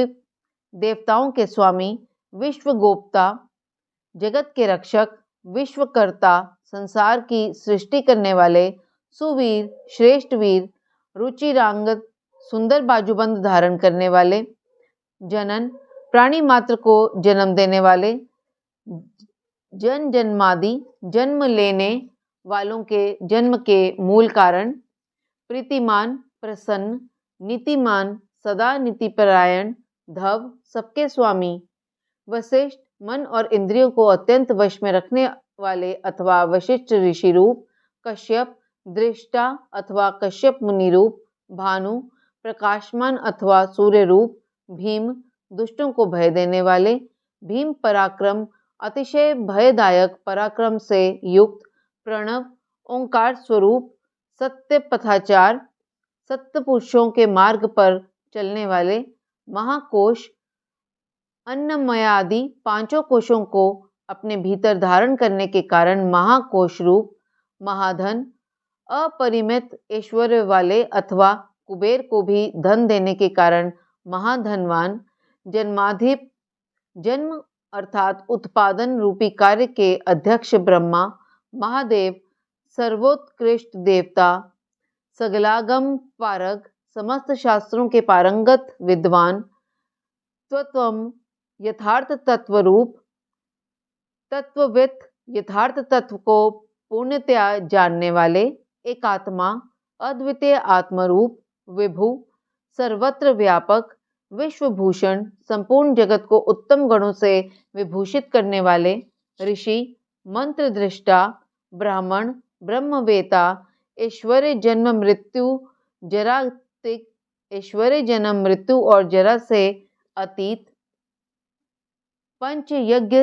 देवताओं के स्वामी, विश्वगोप्ता, जगत के रक्षक, विश्वकर्ता, संसार की सृष्टि करने वाले, सुवीर, श्रेष्ठ वीर, रुचिरांगत, सुंदर बाजूबंद धारण करने वाले, जनन, प्राणी मात्र को जन्म देने वाले, जन जन्मादि, जन्म लेने वालों के जन्म के मूल कारण, प्रीतिमान, प्रसन्न, नीतिमान, सदा नीतिपरायण, धव, सबके स्वामी, वशिष्ठ, मन और इंद्रियों को अत्यंत वश में रखने वाले अथवा वशिष्ठ ऋषि रूप, कश्यप, दृष्टा अथवा कश्यप मुनि रूप, भानु, प्रकाशमान अथवा सूर्य रूप, भीम, दुष्टों को भय देने वाले, भीम पराक्रम, अतिशय भयदायक पराक्रम से युक्त, प्रणव, ओंकार स्वरूप, सत्य पथाचार, सत्य पुरुषों के मार्ग पर चलने वाले, महाकोश, अन्नमयादि पांचों कोशों को अपने भीतर धारण करने के कारण महाकोश रूप, महाधन, अपरिमित ऐश्वर्य वाले अथवा कुबेर को भी धन देने के कारण महाधनवान, जन्माधिप, जन्म अर्थात उत्पादन रूपी कार्य के अध्यक्ष ब्रह्मा, महादेव, सर्वोत्कृष्ट देवता, सगलागम पारग, समस्त शास्त्रों के पारंगत विद्वान, त्वत्वम, यथार्थ तत्व रूप, तत्वविद, यथार्थ तत्व को पूर्णतया जानने वाले, एकात्मा, अद्वितीय आत्मरूप, विभु, सर्वत्र व्यापक, विश्वभूषण, संपूर्ण जगत को उत्तम गणों से विभूषित करने वाले, ऋषि, मंत्र दृष्टा, ब्राह्मण, ब्रह्मवेता, ऐश्वर्य जन्म मृत्यु जरातिक, ऐश्वर्य जन्म मृत्यु और जरा से अतीत, पंच यज्ञ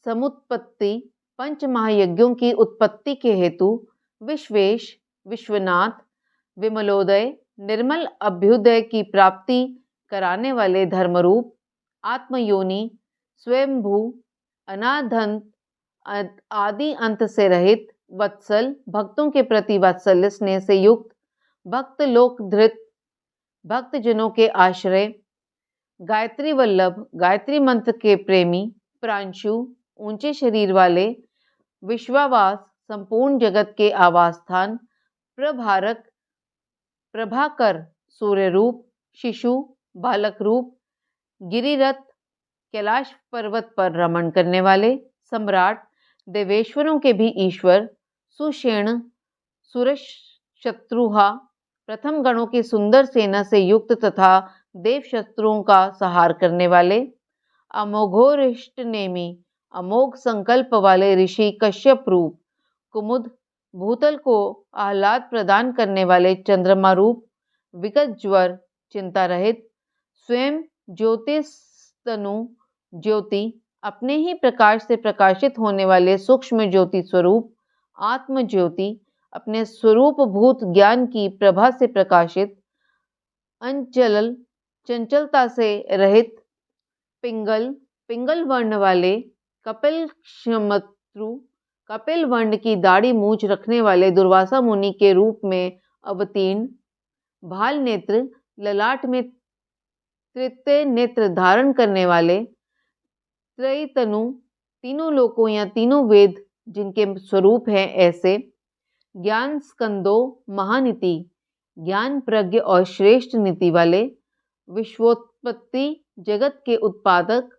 समुत्पत्ति, पंच महायज्ञों की उत्पत्ति के हेतु, विश्वेश, विश्वनाथ, विमलोदय, निर्मल अभ्युदय की प्राप्ति कराने वाले धर्मरूप, आत्मयोनि, स्वयंभू, अनादंत, आदि अंत से रहित, वत्सल, भक्तों के प्रति वात्सल्य स्नेह से युक्त, भक्त लोक धृत, भक्तजनों के आश्रय, गायत्री वल्लभ, गायत्री मंत्र के प्रेमी, प्रांशु, ऊंचे शरीर वाले, विश्वावास, संपूर्ण जगत के आवास स्थान, प्रभारक, प्रभाकर, सूर्य रूप, शिशु, बालक रूप, गिरिरथ, कैलाश पर्वत पर रमण करने वाले सम्राट, देवेश्वरों के भी ईश्वर, सुषेण, सुरशत्रुहा, प्रथम गणों की सुंदर सेना से युक्त तथा देव शत्रुओं का संहार करने वाले, अमोघोरिष्ट नेमी, अमोघ संकल्प वाले ऋषि कश्यप रूप, कुमुद, भूतल को आह्लाद प्रदान करने वाले चंद्रमा रूप, विगत ज्वर, चिंता रहित, स्वयं ज्योतिस्तनु ज्योति, अपने ही प्रकाश से प्रकाशित होने वाले सूक्ष्म ज्योति स्वरूप, आत्म ज्योति, अपने स्वरूप भूत ज्ञान की प्रभा से प्रकाशित, अंचल, चंचलता से रहित, पिंगल, पिंगल वर्ण वाले, कपिल क्षमत्रु, कपिल वर्ण की दाढ़ी मूछ रखने वाले दुर्वासा मुनि के रूप में अवतीर्ण, भाल नेत्र, ललाट में तृतीय नेत्र धारण करने वाले, त्रयतनु, तीनों लोकों या तीनों वेद जिनके स्वरूप हैं ऐसे, ज्ञान स्कंदो, महानीति, ज्ञान प्रज्ञ और श्रेष्ठ नीति वाले, विश्वोत्पत्ति, जगत के उत्पादक,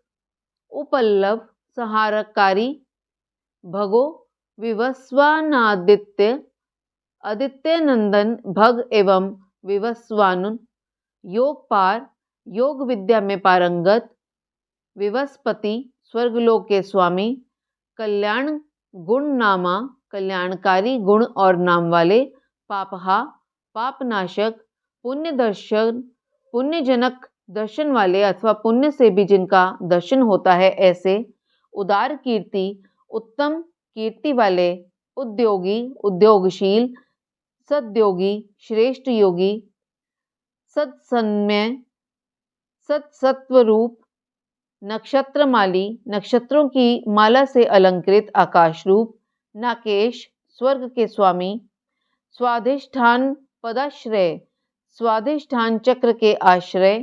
उपल्लव, संहारकारी, भगो, विवस्वानादित्य, आदित्य नंदन भग एवं विवस्वानुन, योगपार, योग विद्या में पारंगत, विवस्पति, स्वर्गलोक के स्वामी, कल्याण गुण नामा, कल्याणकारी गुण और नाम वाले, पापहा, पापनाशक, पुण्य दर्शन, पुण्यजनक दर्शन वाले अथवा पुण्य से भी जिनका दर्शन होता है ऐसे, उदार कीर्ति, उत्तम कीर्ति वाले, उद्योगी, उद्योगशील, सद्योगी, श्रेष्ठ योगी, सत्सन्मय, सत्सत्वरूप, नक्षत्रमाली, नक्षत्रों की माला से अलंकृत आकाश रूप, नाकेश, स्वर्ग के स्वामी, स्वाधिष्ठान पदाश्रय, स्वाधिष्ठान चक्र के आश्रय,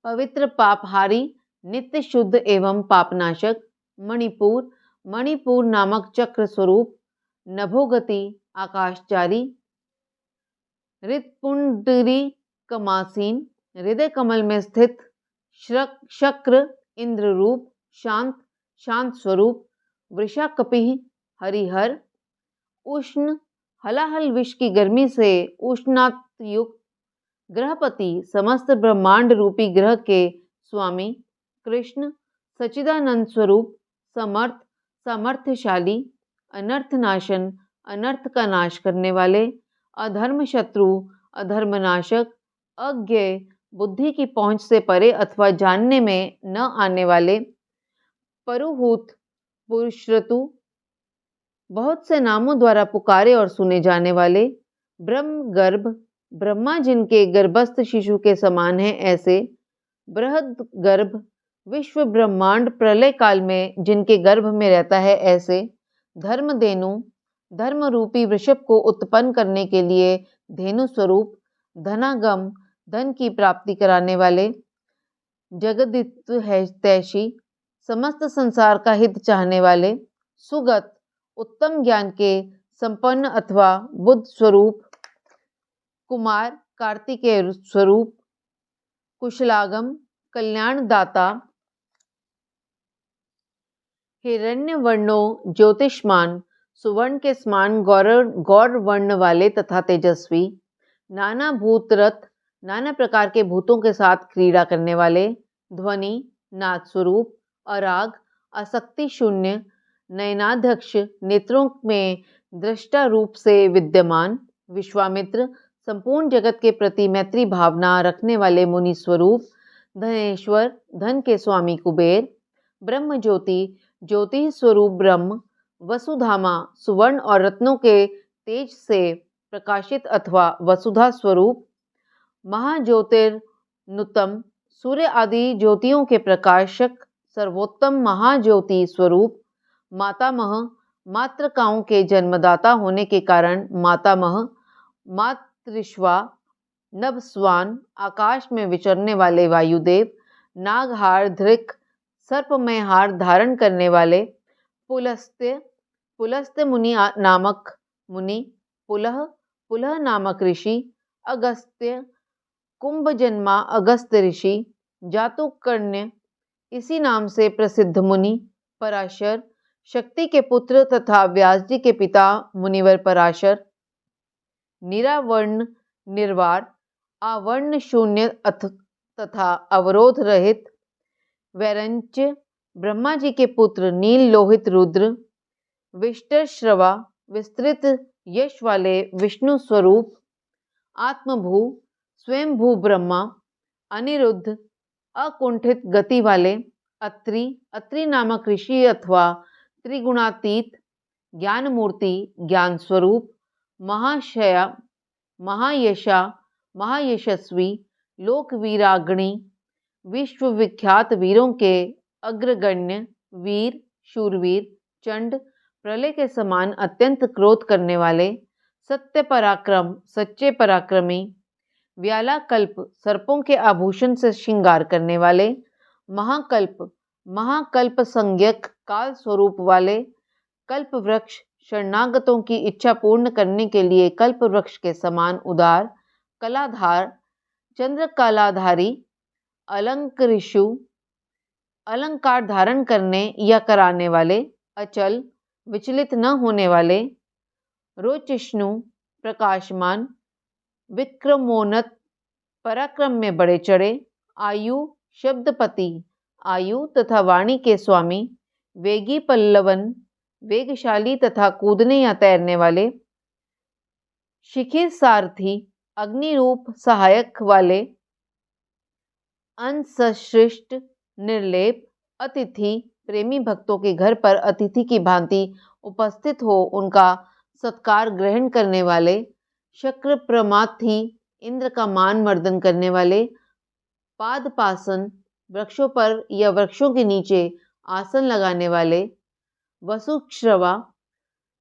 पवित्र पापहारी, नित्य शुद्ध एवं पापनाशक, मणिपुर, मणिपुर नामक चक्र स्वरूप, नभोगति, आकाशचारी, हृत्पुंडरी कमासीन, हृदय कमल में स्थित, शक्र, इंद्र रूप, शांत, शांत स्वरूप, वृषाकपिः, हरिहर, उष्ण, हलाहल विष की गर्मी से उष्णायुक्त, ग्रहपति, समस्त ब्रह्मांड रूपी ग्रह के स्वामी, कृष्ण, सच्चिदानंद स्वरूप, समर्थ, सामर्थ्यशाली, अनर्थनाशन, अनर्थ का नाश करने वाले, अधर्म शत्रु, अधर्मनाशक, अज्ञ, बुद्धि की पहुंच से परे अथवा जानने में न आने वाले, परुहूत, पुरुषऋतु, बहुत से नामों द्वारा पुकारे और सुने जाने वाले, ब्रह्म गर्भ, ब्रह्मा जिनके गर्भस्थ शिशु के समान है ऐसे, बृहद गर्भ, विश्व ब्रह्मांड प्रलय काल में जिनके गर्भ में रहता है ऐसे, धर्मधेनु, धर्म रूपी वृषभ को उत्पन्न करने के लिए धेनु स्वरूप, धनागम, धन की प्राप्ति कराने वाले, जगदित्व तैशी, समस्त संसार का हित चाहने वाले, सुगत, उत्तम ज्ञान के संपन्न अथवा बुद्ध स्वरूप, कुमार, कार्तिकेय स्वरूप, कुशलागम, कल्याणदाता, हिरण्य वर्णो, ज्योतिष्मान, सुवर्ण के समान गौर वर्ण वाले तथा तेजस्वी, नाना भूत रथ, नाना प्रकार के भूतों के साथ क्रीड़ा करने वाले, ध्वनि, नाद स्वरूप, अराग, आसक्ति शून्य, नयनाध्यक्ष, नेत्रों में दृष्टा रूप से विद्यमान, विश्वामित्र, संपूर्ण जगत के प्रति मैत्री भावना रखने वाले मुनि स्वरूप, धनेश्वर, धन के स्वामी कुबेर, ब्रह्म ज्योति, ज्योति स्वरूप ब्रह्म, वसुधामा, सुवर्ण और रत्नों के तेज से प्रकाशित अथवा वसुधा स्वरूप, महाज्योतिर्नुतम, सूर्य आदि ज्योतियों के प्रकाशक, सर्वोत्तम महाज्योति स्वरूप, मातामह, मातृकाओं के जन्मदाता होने के कारण मातामह, मातृश्वा, नभस्वान, आकाश में विचरने वाले वायुदेव, नागहार धृक, सर्पमय हार धारण करने वाले, पुलस्त्य, पुलस्त्य मुनि नामक मुनि, पुलह, पुलह नामक ऋषि, अगस्त्य, कुंभ जन्मा अगस्त्य ऋषि, जातुकर्ण्य, इसी नाम से प्रसिद्ध मुनि पराशर, शक्ति के पुत्र तथा व्यास जी के पिता मुनिवर पराशर, निरावर्ण निर्वार, आवर्ण शून्य तथा अवरोध रहित वैरंच ब्रह्मा जी के पुत्र नील लोहित रुद्र, विष्टर श्रवा विस्तृत यश वाले विष्णु स्वरूप, आत्मभू स्वयंभू ब्रह्मा, अनिरुद्ध अकुंठित गति वाले, अत्रि नामक ऋषि अथवा त्रिगुणातीत, ज्ञान मूर्ति ज्ञान स्वरूप, महाशया महायशा महायशस्वी, लोकवीराग्नि, विश्वविख्यात वीरों के अग्रगण्य, वीर शूरवीर, चंड प्रलय के समान अत्यंत क्रोध करने वाले, सत्य पराक्रम सच्चे पराक्रमी, व्यालाकल्प सर्पों के आभूषण से श्रृंगार करने वाले, महाकल्प महाकल्प संज्ञक काल स्वरूप वाले, कल्प वृक्ष शरणागतों की इच्छा पूर्ण करने के लिए कल्प वृक्ष के समान उदार, कलाधार चंद्र कलाधारी, अलंकृषु अलंकार धारण करने या कराने वाले, अचल विचलित न होने वाले, रोचिष्णु प्रकाशमान, विक्रमोन्नत पराक्रम में बड़े चढ़े, आयु शब्दपति आयु तथा वाणी के स्वामी, वेगी पल्लवन वेगशाली तथा कूदने या तैरने वाले, शिखिर सारथी अग्नि रूप सहायक वाले, अंसश्रिष्ट निर्लेप अतिथि प्रेमी भक्तों के घर पर अतिथि की भांति उपस्थित हो उनका सत्कार ग्रहण करने वाले, शक्र प्रमाथी इंद्र का मान मर्दन करने वाले, पादपासन वृक्षों पर या वृक्षों के नीचे आसन लगाने वाले, वसुश्रवा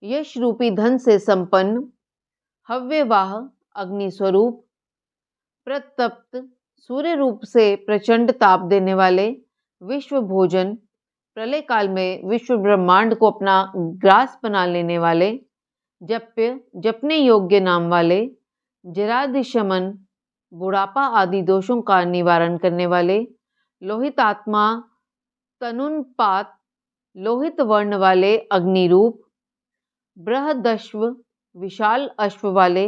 यश रूपी धन से संपन्न, हव्यवाह अग्नि स्वरूप, प्रतप्त सूर्य रूप से प्रचंड ताप देने वाले, विश्व भोजन प्रलय काल में विश्व ब्रह्मांड को अपना ग्रास बना लेने वाले, जप्य जपने योग्य नाम वाले, जरादिशमन बुढ़ापा आदि दोषों का निवारण करने वाले, लोहित आत्मा तनुन्पात लोहित वर्ण वाले अग्नि रूप, बृहदश्व विशाल अश्व वाले,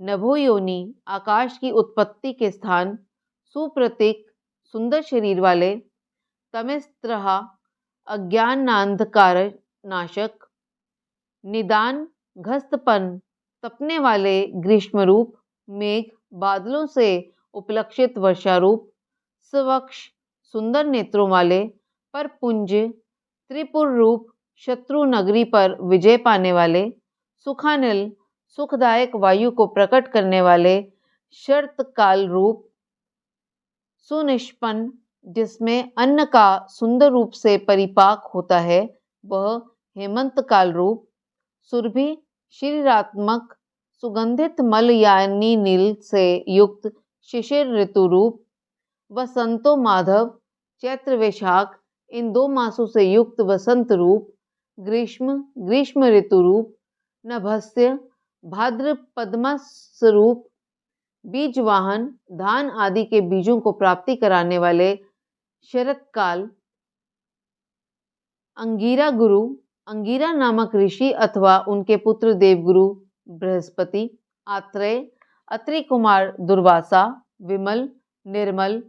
नभोयोनि आकाश की उत्पत्ति के स्थान, सुप्रतीक सुंदर शरीर वाले, तमिस्त्रहा अज्ञानांधकार नाशक, निदान घस्तपन तपने वाले ग्रीष्म रूप, मेघ बादलों से उपलक्षित वर्षा रूप, स्वक्ष सुंदर नेत्रों वाले, परपुंज त्रिपुर रूप शत्रु नगरी पर विजय पाने वाले, सुखानिल सुखदायक वायु को प्रकट करने वाले, शर्त काल रूप, सुनिष्पन्न जिसमें अन्न का सुंदर रूप से परिपाक होता है वह हेमंत काल रूप, सुरभि शरीरात्मक सुगंधित मल यानी नील से युक्त शिशिर ऋतु रूप, वसंतो माधव चैत्र वैशाख इन 2 मासों से युक्त वसंत रूप, ग्रीष्म ऋतु रूप, नभस्य भाद्र पद्मा स्वरूप, बीज वाहन धान आदि के बीजों को प्राप्ति कराने वाले, शरत काल, अंगीरा गुरु अंगीरा नामक ऋषि अथवा उनके पुत्र देवगुरु बृहस्पति, आत्रेय अत्रि कुमार दुर्वासा, विमल निर्मल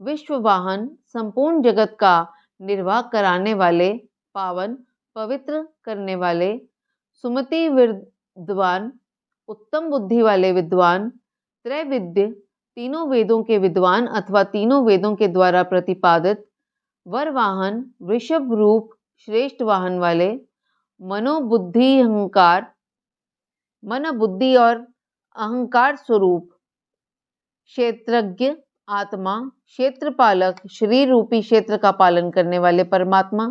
विश्ववाहन संपूर्ण जगत का निर्वाह कराने वाले, पावन पवित्र करने वाले, सुमति विद्वान उत्तम बुद्धि वाले विद्वान, त्रैविद्य तीनों वेदों के विद्वान अथवा तीनों वेदों के द्वारा प्रतिपादित, वर वाहन वृषभ रूप श्रेष्ठ वाहन वाले, मनोबुद्धि अहंकार मन बुद्धि और अहंकार स्वरूप, क्षेत्रज्ञ आत्मा क्षेत्रपालक शरीर रूपी क्षेत्र का पालन करने वाले परमात्मा,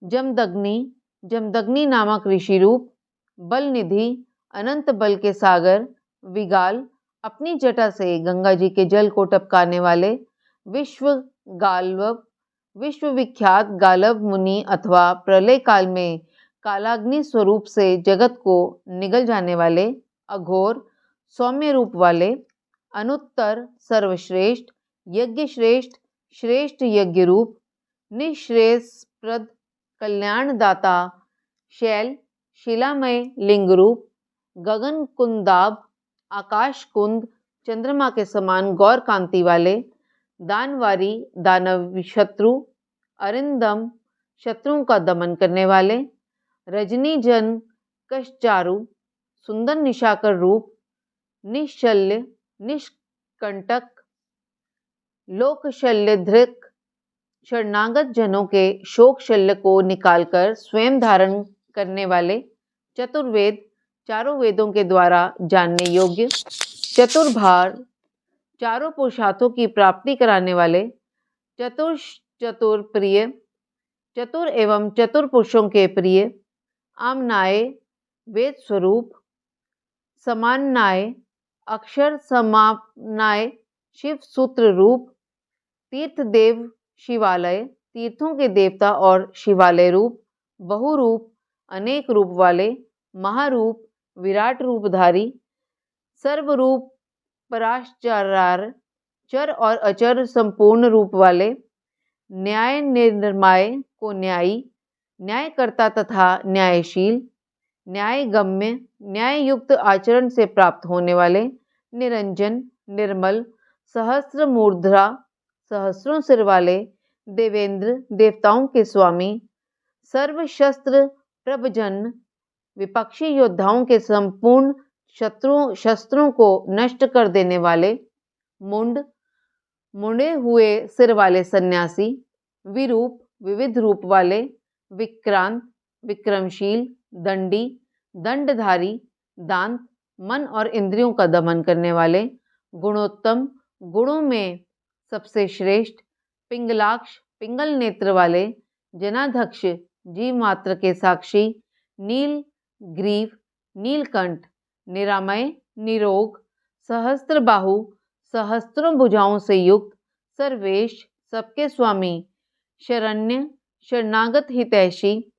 जमदग्नि नामक ऋषि रूप, बल निधि अनंत बल के सागर, विगाल अपनी जटा से गंगा जी के जल को टपकाने वाले, विश्वविख्यात गालव मुनि अथवा प्रलय काल में कालाग्नि स्वरूप से जगत को निगल जाने वाले, अघोर सौम्य रूप वाले, अनुत्तर सर्वश्रेष्ठ यज्ञ श्रेष्ठ श्रेष्ठ यज्ञ रूप, निःश्रेयसप्रद कल्याणदाता शैल शिलामय लिंग रूप गगन कुंदाभ आकाश कुंद चंद्रमा के समान गौर कांति वाले दानवारी दानव शत्रु अरिंदम शत्रुओं का दमन करने वाले रजनी जन कशचारु सुंदर निशाकर रूप निश्शल्य निष्कंटक लोकशल्य धृक शरणागत जनों के शोक शल्य को निकालकर स्वयं धारण करने वाले चतुर्वेद चारों वेदों के द्वारा जानने योग्य चतुर्भार चारों पुरुषार्थों की प्राप्ति कराने वाले चतुर प्रिय चतुर एवं चतुर पुरुषों के प्रिय आमनाय वेद स्वरूप समानाय अक्षर समानाय शिव सूत्र रूप तीर्थ देव शिवालय तीर्थों के देवता और शिवालय रूप बहुरूप अनेक रूप वाले महारूप विराट रूपधारी सर्वरूप पराश्चर्यार चर और अचर संपूर्ण रूप वाले न्याय निर्माय को न्यायी न्यायकर्ता तथा न्यायशील न्यायगम्य न्याय युक्त आचरण से प्राप्त होने वाले निरंजन निर्मल सहस्त्र मूर्धा सहस्रों सिर वाले देवेंद्र देवताओं के स्वामी सर्वशस्त्र प्रभजन विपक्षी योद्धाओं के संपूर्ण शस्त्रों को नष्ट कर देने वाले मुंडे हुए सिर वाले सन्यासी विरूप विविध रूप वाले विक्रांत विक्रमशील दंडी दंडधारी दांत मन और इंद्रियों का दमन करने वाले गुणोत्तम गुणों में सबसे श्रेष्ठ पिंगलाक्ष पिंगल नेत्र वाले जनाध्यक्ष जीव मात्र के साक्षी नील ग्रीव नीलकंठ निरामय निरोग सहस्त्र बाहु सहस्त्रों भुजाओं से युक्त सर्वेश सबके स्वामी शरण्य शरणागत हितैषी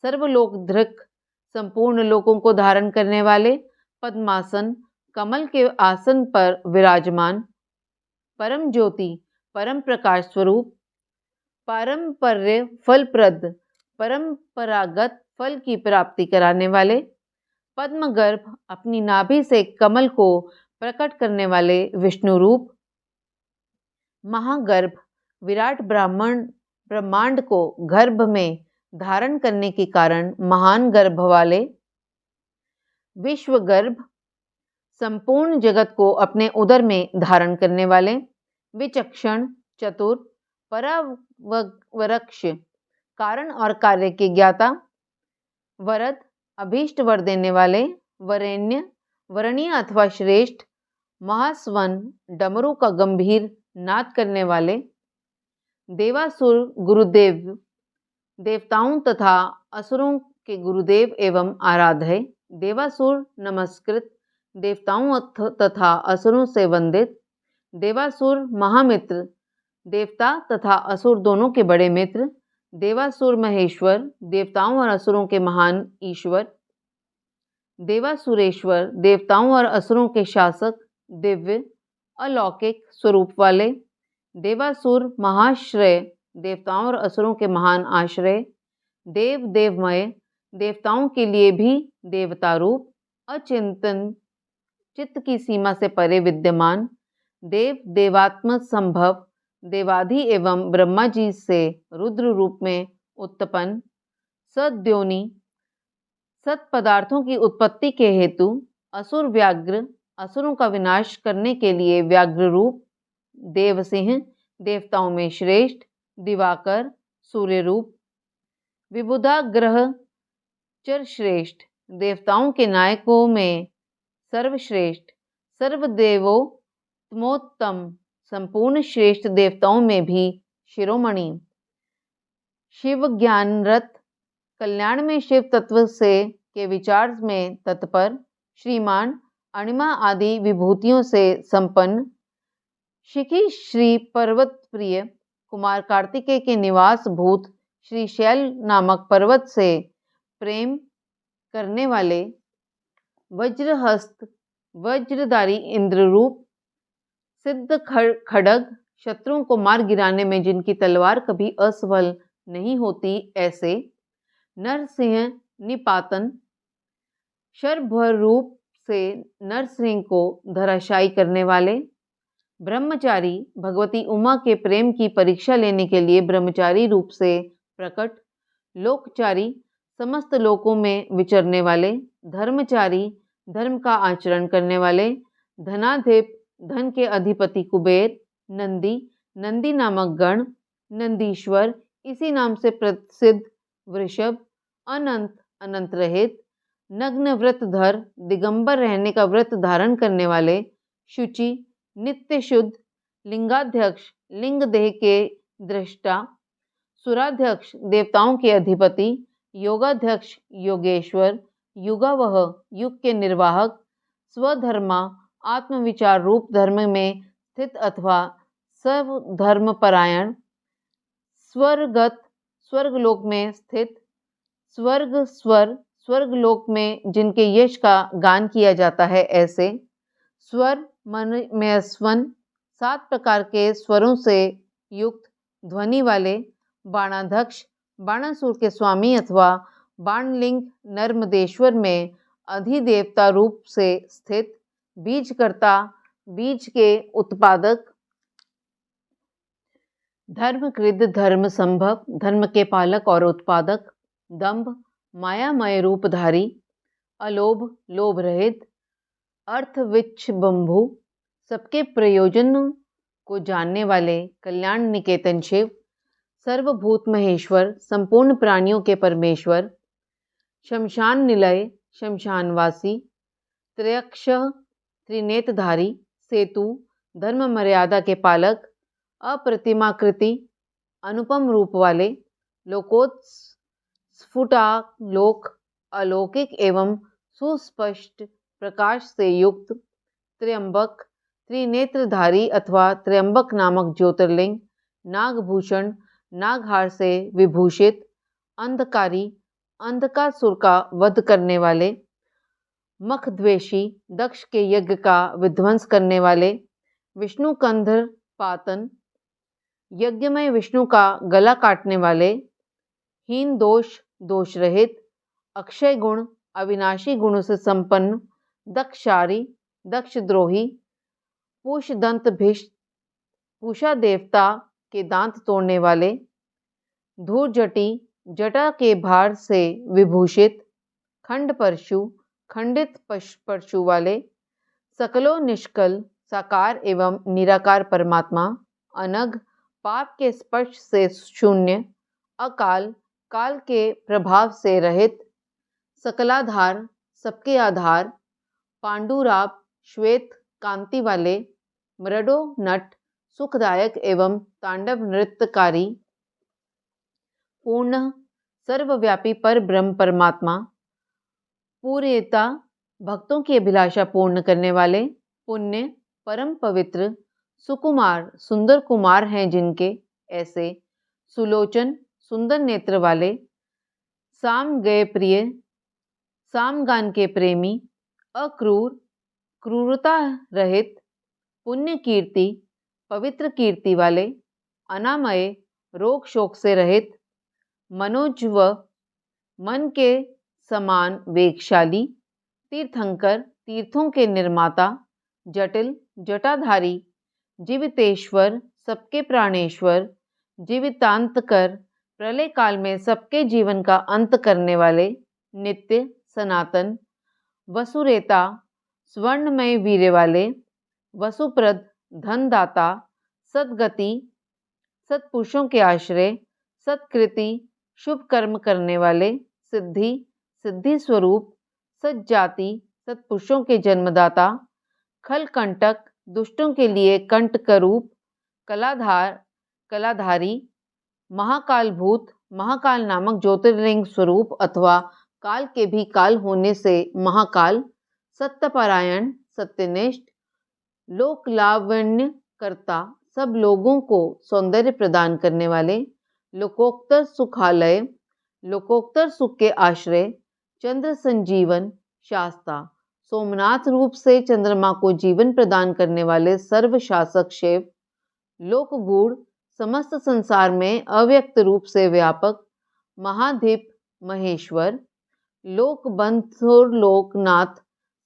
सर्वलोक धृक संपूर्ण लोकों को धारण करने वाले पद्मासन कमल के आसन पर विराजमान परम ज्योति परम प्रकाश स्वरूप पारंपर्य फलप्रद परंपरागत फल की प्राप्ति कराने वाले पद्मगर्भ अपनी नाभि से कमल को प्रकट करने वाले विष्णु रूप महागर्भ विराट ब्रह्मांड को गर्भ में धारण करने के कारण महान गर्भ वाले विश्वगर्भ संपूर्ण जगत को अपने उदर में धारण करने वाले विचक्षण चतुर परावरक्ष कारण और कार्य के ज्ञाता वरद अभीष्ट वर देने वाले वरेण्य वरणीय अथवा श्रेष्ठ महास्वन डमरू का गंभीर नाद करने वाले देवासुर गुरुदेव देवताओं तथा असुरों के गुरुदेव एवं आराध्य है देवासुर नमस्कृत देवताओं तथा असुरों से वंदित देवासुर महामित्र देवता तथा असुर दोनों के बड़े मित्र देवासुर महेश्वर देवताओं और असुरों के महान ईश्वर देवासुरेश्वर देवताओं और असुरों के शासक दिव्य अलौकिक स्वरूप वाले देवासुर महाश्रय देवताओं और असुरों के महान आश्रय देवमय देवताओं के लिए भी देवता रूप अचिंतन चित्त की सीमा से परे विद्यमान देवात्म संभव देवाधि एवं ब्रह्मा जी से रुद्र रूप में उत्पन्न सद्योनि सत पदार्थों की उत्पत्ति के हेतु असुर व्याघ्र असुरों का विनाश करने के लिए व्याघ्र रूप देवसिंह देवताओं में श्रेष्ठ दिवाकर सूर्य रूप विबुधा ग्रह चर श्रेष्ठ देवताओं के नायकों में सर्वश्रेष्ठ सर्वदेवोत्तमोत्तम संपूर्ण श्रेष्ठ देवताओं में भी शिरोमणि शिव ज्ञान रथ कल्याण में शिव तत्व से के विचार में तत्पर श्रीमान अणिमा आदि विभूतियों से संपन्न शिखी श्री पर्वत प्रिय कुमार कार्तिकेय के निवास भूत श्री शैल नामक पर्वत से प्रेम करने वाले वज्रहस्त वज्रधारी इंद्र रूप सिद्ध खड़ग शत्रुओं को मार गिराने में जिनकी तलवार कभी असफल नहीं होती, ऐसे नरसिंह निपातन शरभर रूप से नरसिंह को धराशायी करने वाले, ब्रह्मचारी भगवती उमा के प्रेम की परीक्षा लेने के लिए ब्रह्मचारी रूप से प्रकट, लोकचारी समस्त लोकों में विचरने वाले, धर्मचारी धर्म का आचरण करने वाले, धनाधिप धन के अधिपति कुबेर, नंदी नंदी नामक गण, नंदीश्वर इसी नाम से प्रसिद्ध वृषभ, अनंत अनंत रहित, नग्न व्रतधर दिगंबर रहने का व्रत धारण करने वाले, शुचि नित्य शुद्ध, लिंगाध्यक्ष लिंग देह के दृष्टा, सुराध्यक्ष देवताओं के अधिपति, योगाध्यक्ष योगेश्वर, युगावह युग के निर्वाहक, स्वधर्मा आत्मविचार रूप धर्म में स्थित अथवा सर्वधर्म परायण, स्वर्गत स्वर्गलोक में स्थित, स्वर्गलोक में जिनके यश का गान किया जाता है, ऐसे स्वर मन में स्वन 7 प्रकार के स्वरों से युक्त ध्वनि वाले, बाणाध्यक्ष बाणासुर के स्वामी अथवा बाणलिंग नर्मदेश्वर में अधिदेवता रूप से स्थित, बीजकर्ता बीज के उत्पादक, धर्मकृद धर्म संभव धर्म के पालक और उत्पादक, दंभ मायामय रूपधारी, अलोभ लोभ रहित, अर्थविच्छ बंभु सबके प्रयोजन को जानने वाले, कल्याण निकेतन शिव, सर्वभूत महेश्वर संपूर्ण प्राणियों के परमेश्वर, शमशान निलय शमशानवासी, त्रयक्ष त्रिनेत्रधारी, सेतु धर्म मर्यादा के पालक, अप्रतिमाकृति अनुपम रूप वाले, लोकोत्स्फुटालोक अलौकिक एवं सुस्पष्ट प्रकाश से युक्त, त्र्यंबक त्रिनेत्रधारी अथवा त्र्यंबक नामक ज्योतिर्लिंग, नागभूषण नागहार से विभूषित, अंधकारी अंधकासुर का वध करने वाले, मखद्वेषी दक्ष के यज्ञ का विध्वंस करने वाले, विष्णु कंधर पातन यज्ञमय विष्णु का गला काटने वाले, हीन दोष दोष रहित, अक्षय गुण अविनाशी गुणों से संपन्न, दक्षारी दक्षद्रोही, पूषदंत भिष्ट पूषा देवता के दांत तोड़ने वाले, धूर्जटी जटा के भार से विभूषित, खंड परशु खंडित परशु वाले, सकलो निष्कल साकार एवं निराकार परमात्मा, अनग पाप के स्पर्श से शून्य, अकाल काल के प्रभाव से रहित, सकलाधार सबके आधार, पांडुराप श्वेत कांति वाले, मृडो नट सुखदायक एवं तांडव नृत्यकारी, पूर्ण सर्वव्यापी पर ब्रह्म परमात्मा, पूर्यता भक्तों की अभिलाषा पूर्ण करने वाले, पुण्य परम पवित्र, सुकुमार सुंदर कुमार हैं जिनके, ऐसे सुलोचन सुंदर नेत्र वाले, साम गए प्रिय सामगान के प्रेमी, अक्रूर क्रूरता रहित, पुण्य कीर्ति पवित्र कीर्ति वाले, अनामय रोग शोक से रहित, मनोज्व मन के समान वेगशाली, तीर्थंकर तीर्थों के निर्माता, जटिल जटाधारी, जीवितेश्वर सबके प्राणेश्वर, जीवितांतकर प्रलय काल में सबके जीवन का अंत करने वाले, नित्य सनातन, वसुरेता स्वर्णमय वीर्य वाले, वसुप्रद धनदाता, सद्गति सत्पुरुषों के आश्रय, सत्कृति शुभ कर्म करने वाले, सिद्धि सिद्धि स्वरूप, सज्जाति सत्पुरुषों के जन्मदाता, खलकंटक दुष्टों के लिए कंटकरूप, कलाधारी, महाकालभूत महाकाल नामक ज्योतिर्लिंग स्वरूप अथवा काल के भी काल होने से महाकाल, सत्यपरायण सत्यनिष्ठ, लोक लावण्य करता सब लोगों को सौंदर्य प्रदान करने वाले, लोकोत्तर सुखालय लोकोत्तर सुख के आश्रय, चंद्र संजीवन शास्ता सोमनाथ रूप से चंद्रमा को जीवन प्रदान करने वाले सर्वशासक शिव, लोकगूढ़, समस्त संसार में अव्यक्त रूप से व्यापक महाधिप महेश्वर, लोकबंधुर लोकनाथ,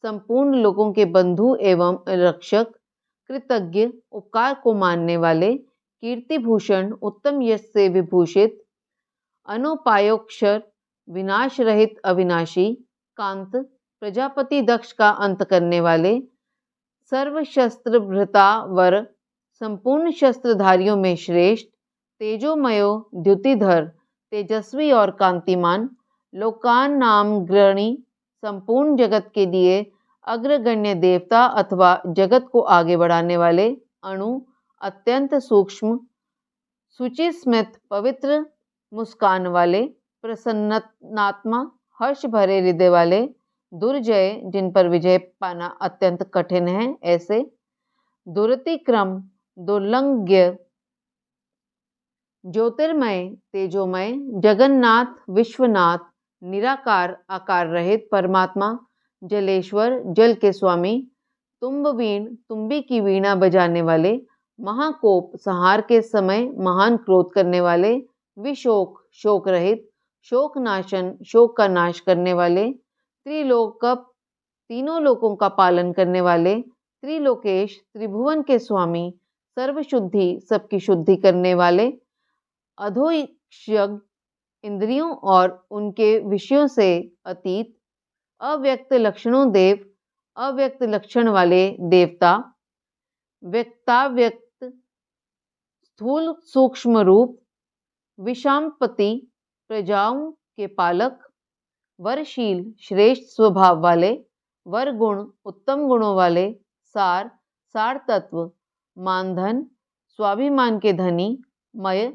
संपूर्ण लोगों के बंधु एवं रक्षक, कृतज्ञ, उपकार को मानने वाले, कीर्तिभूषण, उत्तम यश से विभूषित, अनोपायोक्षर, विनाश रहित अविनाशी, कांत, प्रजापति दक्ष का अंत करने वाले, सर्वशस्त्र भृता वर, संपूर्ण शस्त्रधारियों में श्रेष्ठ, तेजोमयो द्युतिधर, तेजस्वी और कांतिमान, लोकान नाम ग्रणी, संपूर्ण जगत के लिए अग्रगण्य देवता अथवा जगत को आगे बढ़ाने वाले, अणु, अत्यंत सूक्ष्म, सूचि स्मित, पवित्र मुस्कान वाले, प्रसन्नात्मा, हर्ष भरे हृदय वाले, दुर्जय, जिन पर विजय पाना अत्यंत कठिन है ऐसे, दुरतिक्रम, दुर्लंघ्य, ज्योतिर्मय, तेजोमय, जगन्नाथ, विश्वनाथ, निराकार, आकार रहित परमात्मा, जलेश्वर, जल के स्वामी, तुम्बवीण, तुम्बी की वीणा बजाने वाले, महाकोप, संहार के समय महान क्रोध करने वाले, विशोक, शोक रहित, शोक नाशन, शोक का नाश करने वाले, त्रिलोकप, तीनों लोकों का पालन करने वाले, त्रिलोकेश, त्रिभुवन के स्वामी, सर्वशुद्धि, सबकी शुद्धि करने वाले, अधोक्षज, इंद्रियों और उनके विषयों से अतीत, अव्यक्त लक्षणों देव, अव्यक्त लक्षण वाले देवता, व्यक्ताव्यक्त, स्थूल सूक्ष्म रूप, विषामपति, प्रजाओं के पालक, वरशील, श्रेष्ठ स्वभाव वाले, वरगुण, उत्तम गुणों वाले, सार, सार तत्व, मानधन, स्वाभिमान के धनी, मय,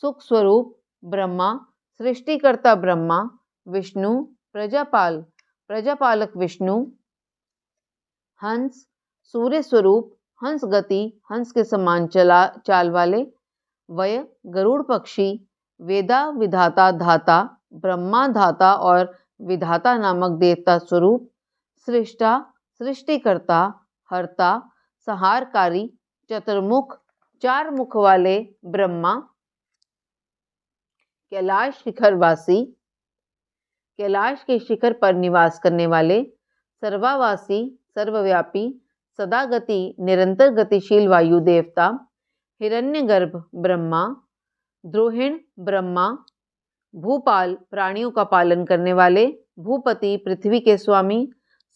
सुख स्वरूप, ब्रह्मा, सृष्टिकर्ता ब्रह्मा, विष्णु, प्रजापाल, प्रजापालक विष्णु, हंस, सूर्य स्वरूप, हंस गति, हंस के समान चाल वाले, वय, गरुड़ पक्षी, वेदा विधाता धाता, ब्रह्मा धाता और विधाता नामक देवता स्वरूप, सृष्टा, सृष्टिकर्ता, हर्ता, संहारकारी, चतुर्मुख, चार मुख वाले ब्रह्मा, कैलाश शिखरवासी, कैलाश के शिखर पर निवास करने वाले, सर्वावासी, सर्वव्यापी, सदागति, निरंतर गतिशील वायु देवता, हिरण्यगर्भ ब्रह्मा, द्रोहिण ब्रह्मा, भूपाल, प्राणियों का पालन करने वाले, भूपति, पृथ्वी के स्वामी,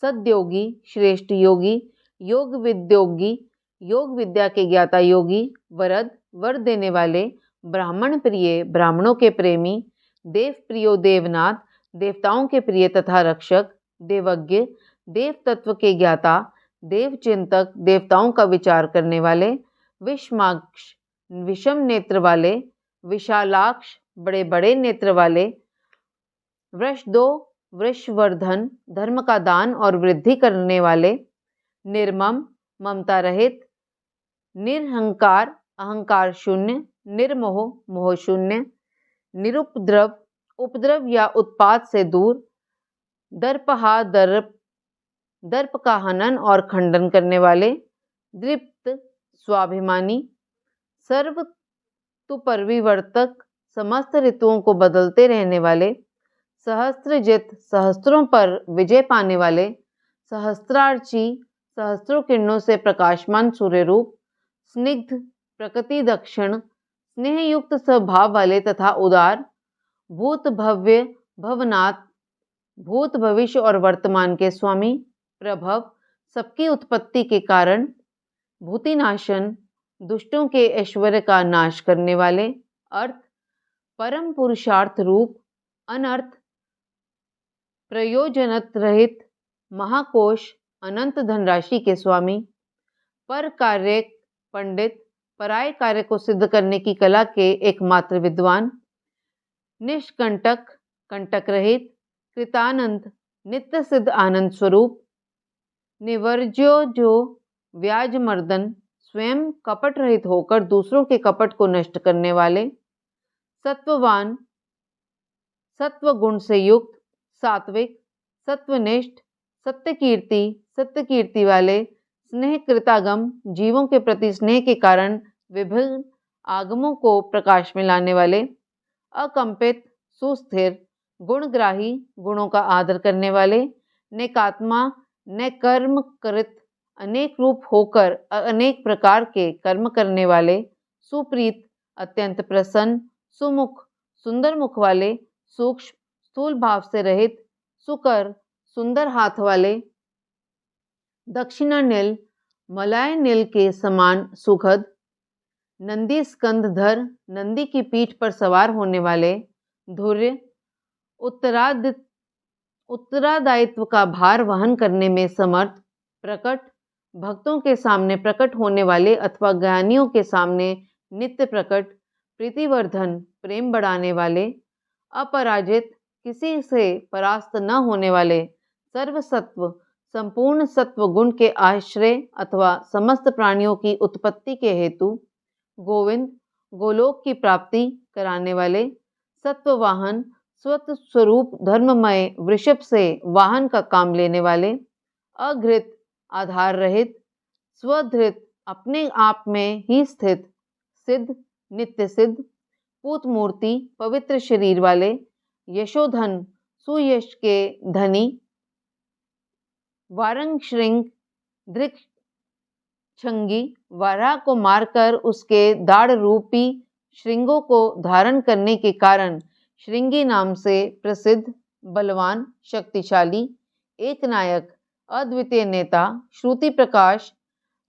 सद्योगी, श्रेष्ठ योगी, योग विद्योगी, योग विद्या के ज्ञाता योगी, वरद, वर देने वाले, ब्राह्मण प्रिय, ब्राह्मणों के प्रेमी, देव प्रियो देवनाथ, देवताओं के प्रिय तथा रक्षक, देवज्ञ, देव तत्व के ज्ञाता, देव चिंतक, देवताओं का विचार करने वाले, विषमाक्ष, विषम नेत्र वाले, विशालाक्ष, बड़े बड़े नेत्र वाले, वृषदो, वृषवर्धन, धर्म का दान और वृद्धि करने वाले, निर्मम, ममता रहित, निरहंकार, अहंकार शून्य, निर्मोह, मोह शून्य, निरुपद्रव, उपद्रव या उत्पात से दूर, दर्पहा, दर्प का हनन और खंडन करने वाले, दृप्त, स्वाभिमानी, सर्व तु परिवर्तक, समस्त ऋतुओं को बदलते रहने वाले, सहस्त्रजित, सहस्त्रों पर विजय पाने वाले, सहस्त्रार्ची, सहस्त्रों किरणों से प्रकाशमान सूर्य रूप, स्निग्ध, प्रकृति दक्षिण, स्नेहयुक्त स्वभाव वाले तथा उदार, भूत भव्य, भवनाथ, भूत भविष्य और वर्तमान के स्वामी, प्रभव, सबकी उत्पत्ति के कारण, भूतिनाशन, दुष्टों के ऐश्वर्य का नाश करने वाले, अर्थ, परम पुरुषार्थ रूप, अनर्थ, प्रयोजनत रहित, महाकोश, अनंत धनराशि के स्वामी, पर कार्य पंडित, पराय कार्य को सिद्ध करने की कला के एकमात्र विद्वान, निष्कंटक, कंटक रहित, कृतानंद, नित्य सिद्ध आनंद स्वरूप, निवर्ज्यो जो व्याज मर्दन, स्वयं कपट रहित होकर दूसरों के कपट को नष्ट करने वाले, सत्ववान, सत्व गुण से युक्त, सात्विक, सत्वनिष्ठ, सत्य कीर्ति वाले, स्नेह कृतागम, जीवों के प्रति स्नेह के कारण विभिन्न आगमों को प्रकाश में लाने वाले, अकंपित, सुस्थिर, गुणग्राही, गुणों का आदर करने वाले, नेकात्मा, न कर्म कृत, अनेक रूप होकर अनेक प्रकार के कर्म करने वाले, सुप्रीत, अत्यंत प्रसन्न, सुमुख, सुंदर मुख वाले, सूक्ष्म, स्थूल भाव से रहित, सुकर, सुंदर हाथ वाले, दक्षिणा नील, मलाय नील के समान सुखद, नंदी स्कंधधर, नंदी की पीठ पर सवार होने वाले, धुर्य, उत्तरादायित्व का भार वहन करने में समर्थ, प्रकट, भक्तों के सामने प्रकट होने वाले अथवा ज्ञानियों के सामने नित्य प्रकट, प्रीतिवर्धन, प्रेम बढ़ाने वाले, अपराजित, किसी से परास्त न होने वाले, सर्वसत्व, संपूर्ण सत्व गुण के आश्रय अथवा समस्त प्राणियों की उत्पत्ति के हेतु, गोविंद, गोलोक की प्राप्ति कराने वाले, सत्ववाहन, स्वत स्वरूप धर्ममय वृषभ से वाहन का काम लेने वाले, अघृत, आधार रहित, स्वधृत, अपने आप में ही स्थित, सिद्ध, नित्य सिद्ध, पूत मूर्ति, पवित्र शरीर वाले, यशोधन, सुयश के धनी, वारंग श्रृंग, दृक् छंगी, वाराह को मारकर उसके दाढ़ रूपी श्रृंगों को धारण करने के कारण श्रृंगी नाम से प्रसिद्ध, बलवान, शक्तिशाली, एक नायक, अद्वितीय नेता, श्रुति प्रकाश,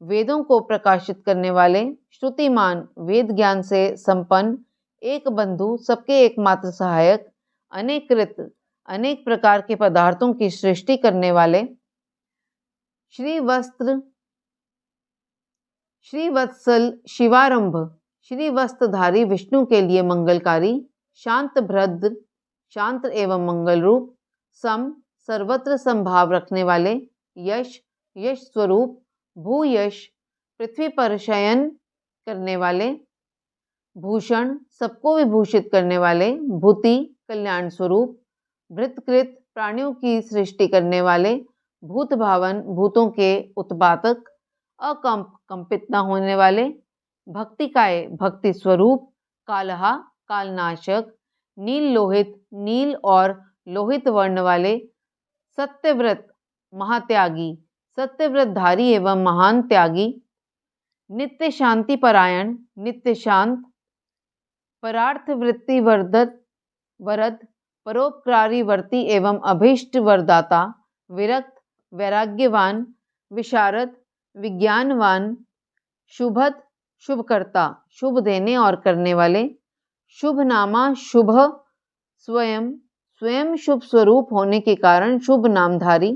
वेदों को प्रकाशित करने वाले, श्रुतिमान, वेद ज्ञान से संपन्न, एक बंधु, सबके एकमात्र सहायक, अनेकृत, अनेक प्रकार के पदार्थों की सृष्टि करने वाले, श्रीवत्सल शिवारंभ, श्रीवस्त्रधारी विष्णु के लिए मंगलकारी, शांत भद्र, शांत एवं मंगल रूप, सम, सर्वत्र संभाव रखने वाले, यश, यश स्वरूप, भूयश, पृथ्वी पर शयन करने वाले, भूषण, सबको विभूषित करने वाले, भूति, कल्याण स्वरूप, भृतकृत, प्राणियों की सृष्टि करने वाले, भूत भावन, भूतों के उत्पादक, अकंप, कंपित न होने वाले, भक्तिकाय, भक्ति स्वरूप, कालहा, कालनाशक, नील लोहित, नील और लोहित वर्ण वाले, सत्यव्रत, महात्यागी, सत्यव्रतधारी एवं महान त्यागी, नित्य शांति परायण, नित्य शांत, परार्थ वृत्ति वरद, परोपकारी वर्ती एवं अभीष्ट वरदाता, विरक्त, वैराग्यवान, विशारद, विज्ञानवान, शुभद, शुभकर्ता, शुभ देने और करने वाले, शुभनामा, शुभ, स्वयं, स्वयं शुभ स्वरूप होने के कारण शुभ नामधारी,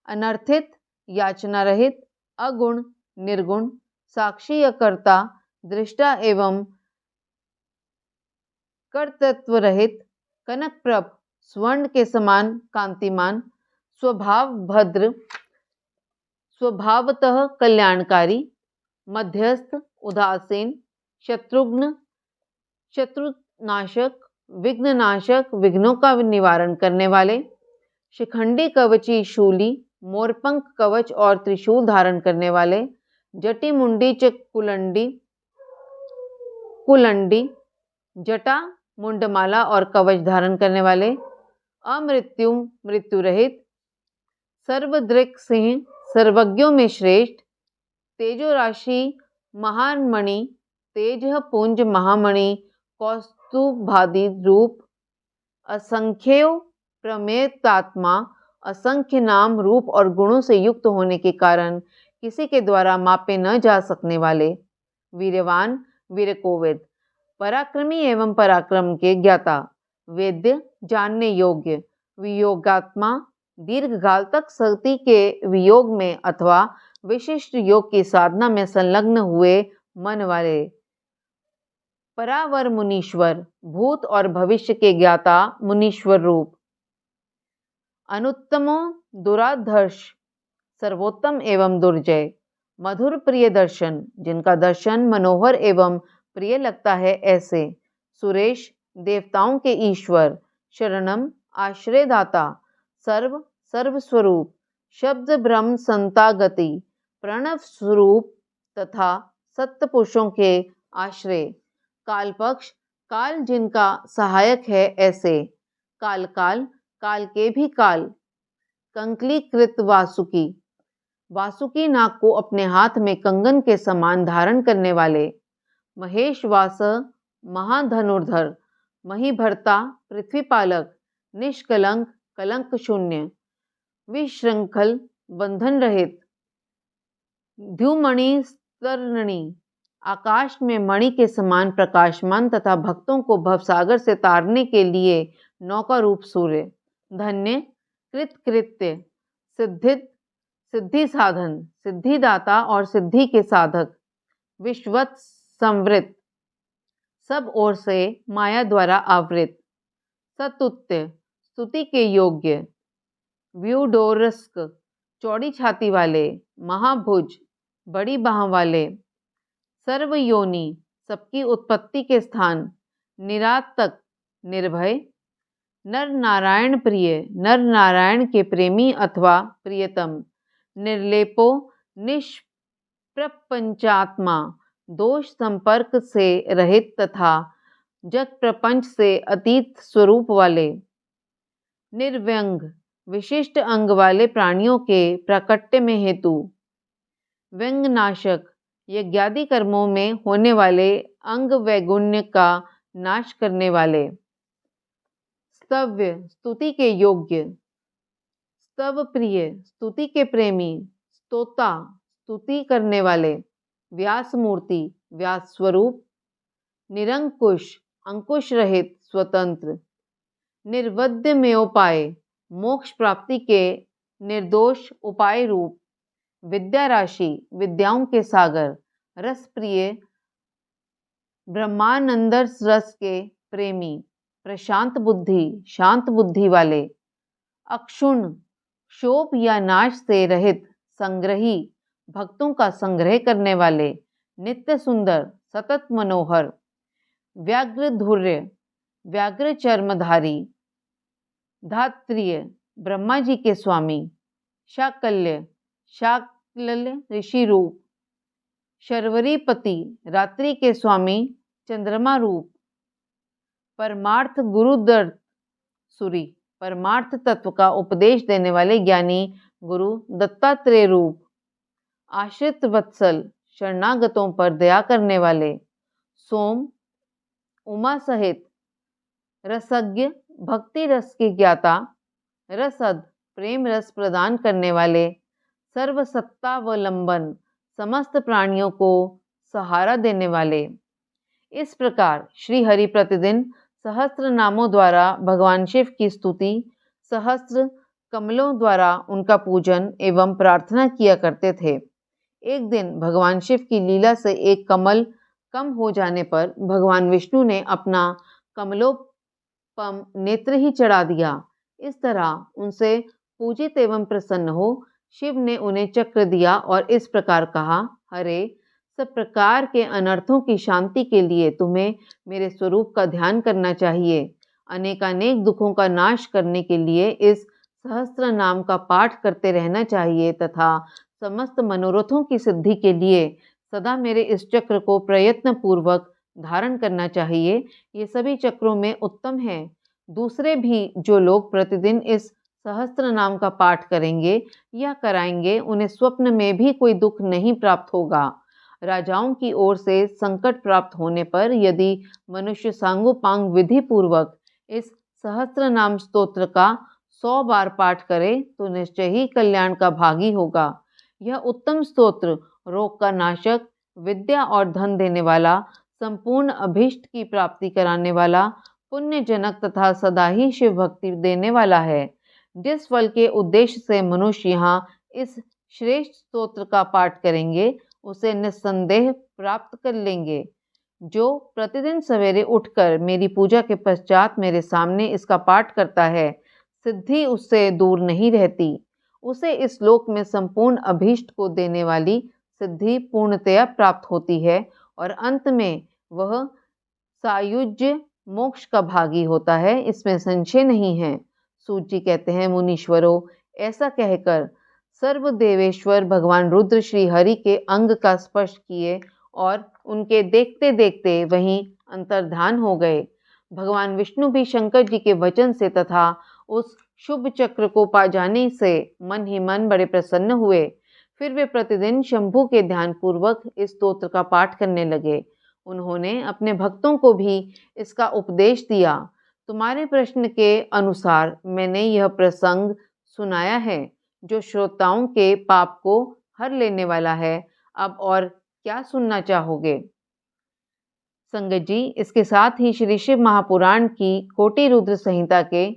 अनर्थित, याचना रहित, अगुण, निर्गुण, साक्षी या कर्ता, दृष्टा एवं कर्तृत्व रहित, कनकप्रभ, स्वर्ण के समान कांतिमान, स्वभाव भद्र, स्वभावतः कल्याणकारी, मध्यस्थ, उदासीन, शत्रुघ्न, शत्रुनाशक, विघ्ननाशक, विघ्नों का निवारण करने वाले, शिखंडी, कवची, शूली, मोरपंख, कवच और त्रिशूल धारण करने वाले, जटी, मुंडी, कुलंडी, जटा, मुंडमाला और कवच धारण करने वाले, अमृत्यु, मृत्यु रहित, सर्वदृक् सिंह, सर्वज्ञों में श्रेष्ठ, तेजो राशि, महामणि, तेज पुंज, महामणि, कौस्तुभादि रूप, असंख्य प्रमेयात्मा, असंख्य नाम, रूप और गुणों से युक्त होने के कारण किसी के द्वारा मापे न जा सकने वाले, वीरवान, वीरकोविद, पराक्रमी एवं पराक्रम के ज्ञाता, वेद्य, जानने योग्य, वियोगात्मा, दीर्घकाल तक सती के वियोग में अथवा विशिष्ट योग की साधना में संलग्न हुए मन वाले, परावर मुनीश्वर, भूत और भविष्य के ज्ञाता, मुनीश्वर रूप, अनुत्तमो, दुराधर्ष, सर्वोत्तम एवं दुर्जय, मधुर प्रिय दर्शन, जिनका दर्शन मनोहर एवं प्रिय लगता है ऐसे, सुरेश, देवताओं के ईश्वर, शरणम, आश्रयदाता, सर्वस्वरूप, शब्द ब्रह्म संतागति, प्रणव स्वरूप तथा सत्य पुरुषों के आश्रय। काल पक्ष, काल जिनका सहायक है ऐसे। काल काल, काल के भी काल। कंकलीकृत वासुकी, वासुकी नाग को अपने हाथ में कंगन के समान धारण करने वाले। महेशवास, महाधनुर्धर। महीभर्ता, पृथ्वीपालक। निष्कलंक, कलंक शून्य। विशृंखल, बंधन रहित। द्युमणि स्तरणी, आकाश में मणि के समान प्रकाशमान तथा भक्तों को भवसागर से तारने के लिए नौका रूप सूर्य। धन्य, कृतकृत्य, सिद्धिद, सिद्धि साधन, सिद्धिदाता और सिद्धि के साधक। विश्वत संवृत, सब ओर से माया द्वारा आवृत। सतुत्य, स्तुति के योग्य। व्यूडोरस्क, चौड़ी छाती वाले। महाभुज, बड़ी बाह वाले। सर्वयोनि, सबकी उत्पत्ति के स्थान। निरातक, निर्भय। नर नारायण प्रिय, नर नारायण के प्रेमी अथवा प्रियतम। निर्लेपो, निष्प्रपंचात्मा, दोष संपर्क से रहित तथा जग प्रपंच से अतीत स्वरूप वाले। निर्व्यंग, विशिष्ट अंग वाले प्राणियों के प्राकट्य में हेतु। व्यंगनाशक, यज्ञादि कर्मों में होने वाले अंग वैगुण्य का नाश करने वाले। स्तव्य, स्तुति के योग्य। स्तव प्रिय, स्तुति के प्रेमी। स्तोता, स्तुति करने वाले। व्यास मूर्ति, व्यास स्वरूप। निरंकुश, अंकुश रहित, स्वतंत्र। निर्वध्य में उपाय, मोक्ष प्राप्ति के निर्दोष उपाय रूप। विद्या राशि, विद्याओं के सागर। रस प्रिय, ब्रह्मानंद रस के प्रेमी। प्रशांत बुद्धि, शांत बुद्धि वाले। अक्षुण, क्षोभ या नाश से रहित, संग्रही, भक्तों का संग्रह करने वाले। नित्य सुंदर, सतत मनोहर। व्याघ्र धुर्य, व्याघ्र चर्मधारी। धात्रिय, ब्रह्मा जी के स्वामी। शाकल्य, शाकल्य ऋषि रूप। शर्वरीपति, रात्रि के स्वामी, चंद्रमा रूप। परमार्थ गुरुदत्त सूरी, परमार्थ तत्व का उपदेश देने वाले ज्ञानी गुरु दत्तात्रेय रूप। आश्रित वत्सल, शरणागतों पर दया करने वाले। सोम, उमा सहित। रसज्ञ, भक्ति रस के ज्ञाता। रसद, प्रेम रस प्रदान करने वाले। सर्वसत्तावलंबन, समस्त प्राणियों को सहारा देने वाले। इस प्रकार श्री हरि प्रतिदिन सहस्त्र नामों द्वारा भगवान शिव की स्तुति, सहस्त्र कमलों द्वारा उनका पूजन एवं प्रार्थना किया करते थे। एक दिन भगवान शिव की लीला से एक कमल कम हो जाने पर भगवान विष्णु ने अपना कमलोपम नेत्र ही चढ़ा दिया। इस तरह उनसे पूजित एवं प्रसन्न हो शिव ने उन्हें चक्र दिया और इस प्रकार कहा, हरे, सब प्रकार के अनर्थों की शांति के लिए तुम्हें मेरे स्वरूप का ध्यान करना चाहिए। अनेकानेक दुखों का नाश करने के लिए इस सहस्त्र नाम का पाठ करते रहना चाहिए तथा समस्त मनोरथों की सिद्धि के लिए सदा मेरे इस चक्र को प्रयत्न पूर्वक धारण करना चाहिए। ये सभी चक्रों में उत्तम है। दूसरे भी जो लोग प्रतिदिन इस सहस्त्र नाम का पाठ करेंगे या कराएंगे उन्हें स्वप्न में भी कोई दुख नहीं प्राप्त होगा। राजाओं की ओर से संकट प्राप्त होने पर यदि मनुष्य सांगोपांग विधि पूर्वक इस सहस्त्र नाम स्तोत्र का 100 बार पाठ करे तो निश्चय ही कल्याण का भागी होगा। यह उत्तम स्तोत्र रोग का नाशक, विद्या और धन देने वाला, संपूर्ण अभीष्ट की प्राप्ति कराने वाला, पुण्यजनक तथा सदा ही शिव भक्ति देने वाला है। जिस फल के उद्देश्य से मनुष्य यहाँ इस श्रेष्ठ स्तोत्र का पाठ करेंगे उसे निस्संदेह प्राप्त कर लेंगे। जो प्रतिदिन सवेरे उठकर मेरी पूजा के पश्चात मेरे सामने इसका पाठ करता है, सिद्धि उससे दूर नहीं रहती। उसे इस लोक में संपूर्ण अभीष्ट को देने वाली सिद्धि पूर्णतया प्राप्त होती है और अंत में वह सायुज्य मोक्ष का भागी होता है, इसमें संशय नहीं है। सूत जी कहते हैं, मुनीश्वरों, ऐसा कहकर सर्वदेवेश्वर भगवान रुद्र श्री हरि के अंग का स्पर्श किए और उनके देखते देखते वहीं अंतर्धान हो गए। भगवान विष्णु भी शंकर जी के वचन से तथा उस शुभ चक्र को पा जाने से मन ही मन बड़े प्रसन्न हुए। फिर वे प्रतिदिन शंभु के ध्यान पूर्वक इस स्तोत्र का पाठ करने लगे। उन्होंने अपने भक्तों को भी इसका उपदेश दिया। तुम्हारे प्रश्न के अनुसार मैंने यह प्रसंग सुनाया है जो श्रोताओं के पाप को हर लेने वाला है। अब और क्या सुनना चाहोगे? संगत जी, इसके साथ ही श्री शिव महापुराण की कोटि रुद्र संहिता के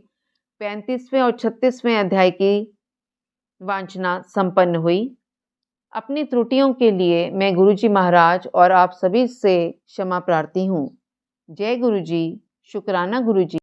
35वें और 36वें अध्याय की वांचना संपन्न हुई। अपनी त्रुटियों के लिए मैं गुरुजी महाराज और आप सभी से क्षमा प्रार्थी हूँ। जय गुरुजी, शुक्राना गुरुजी।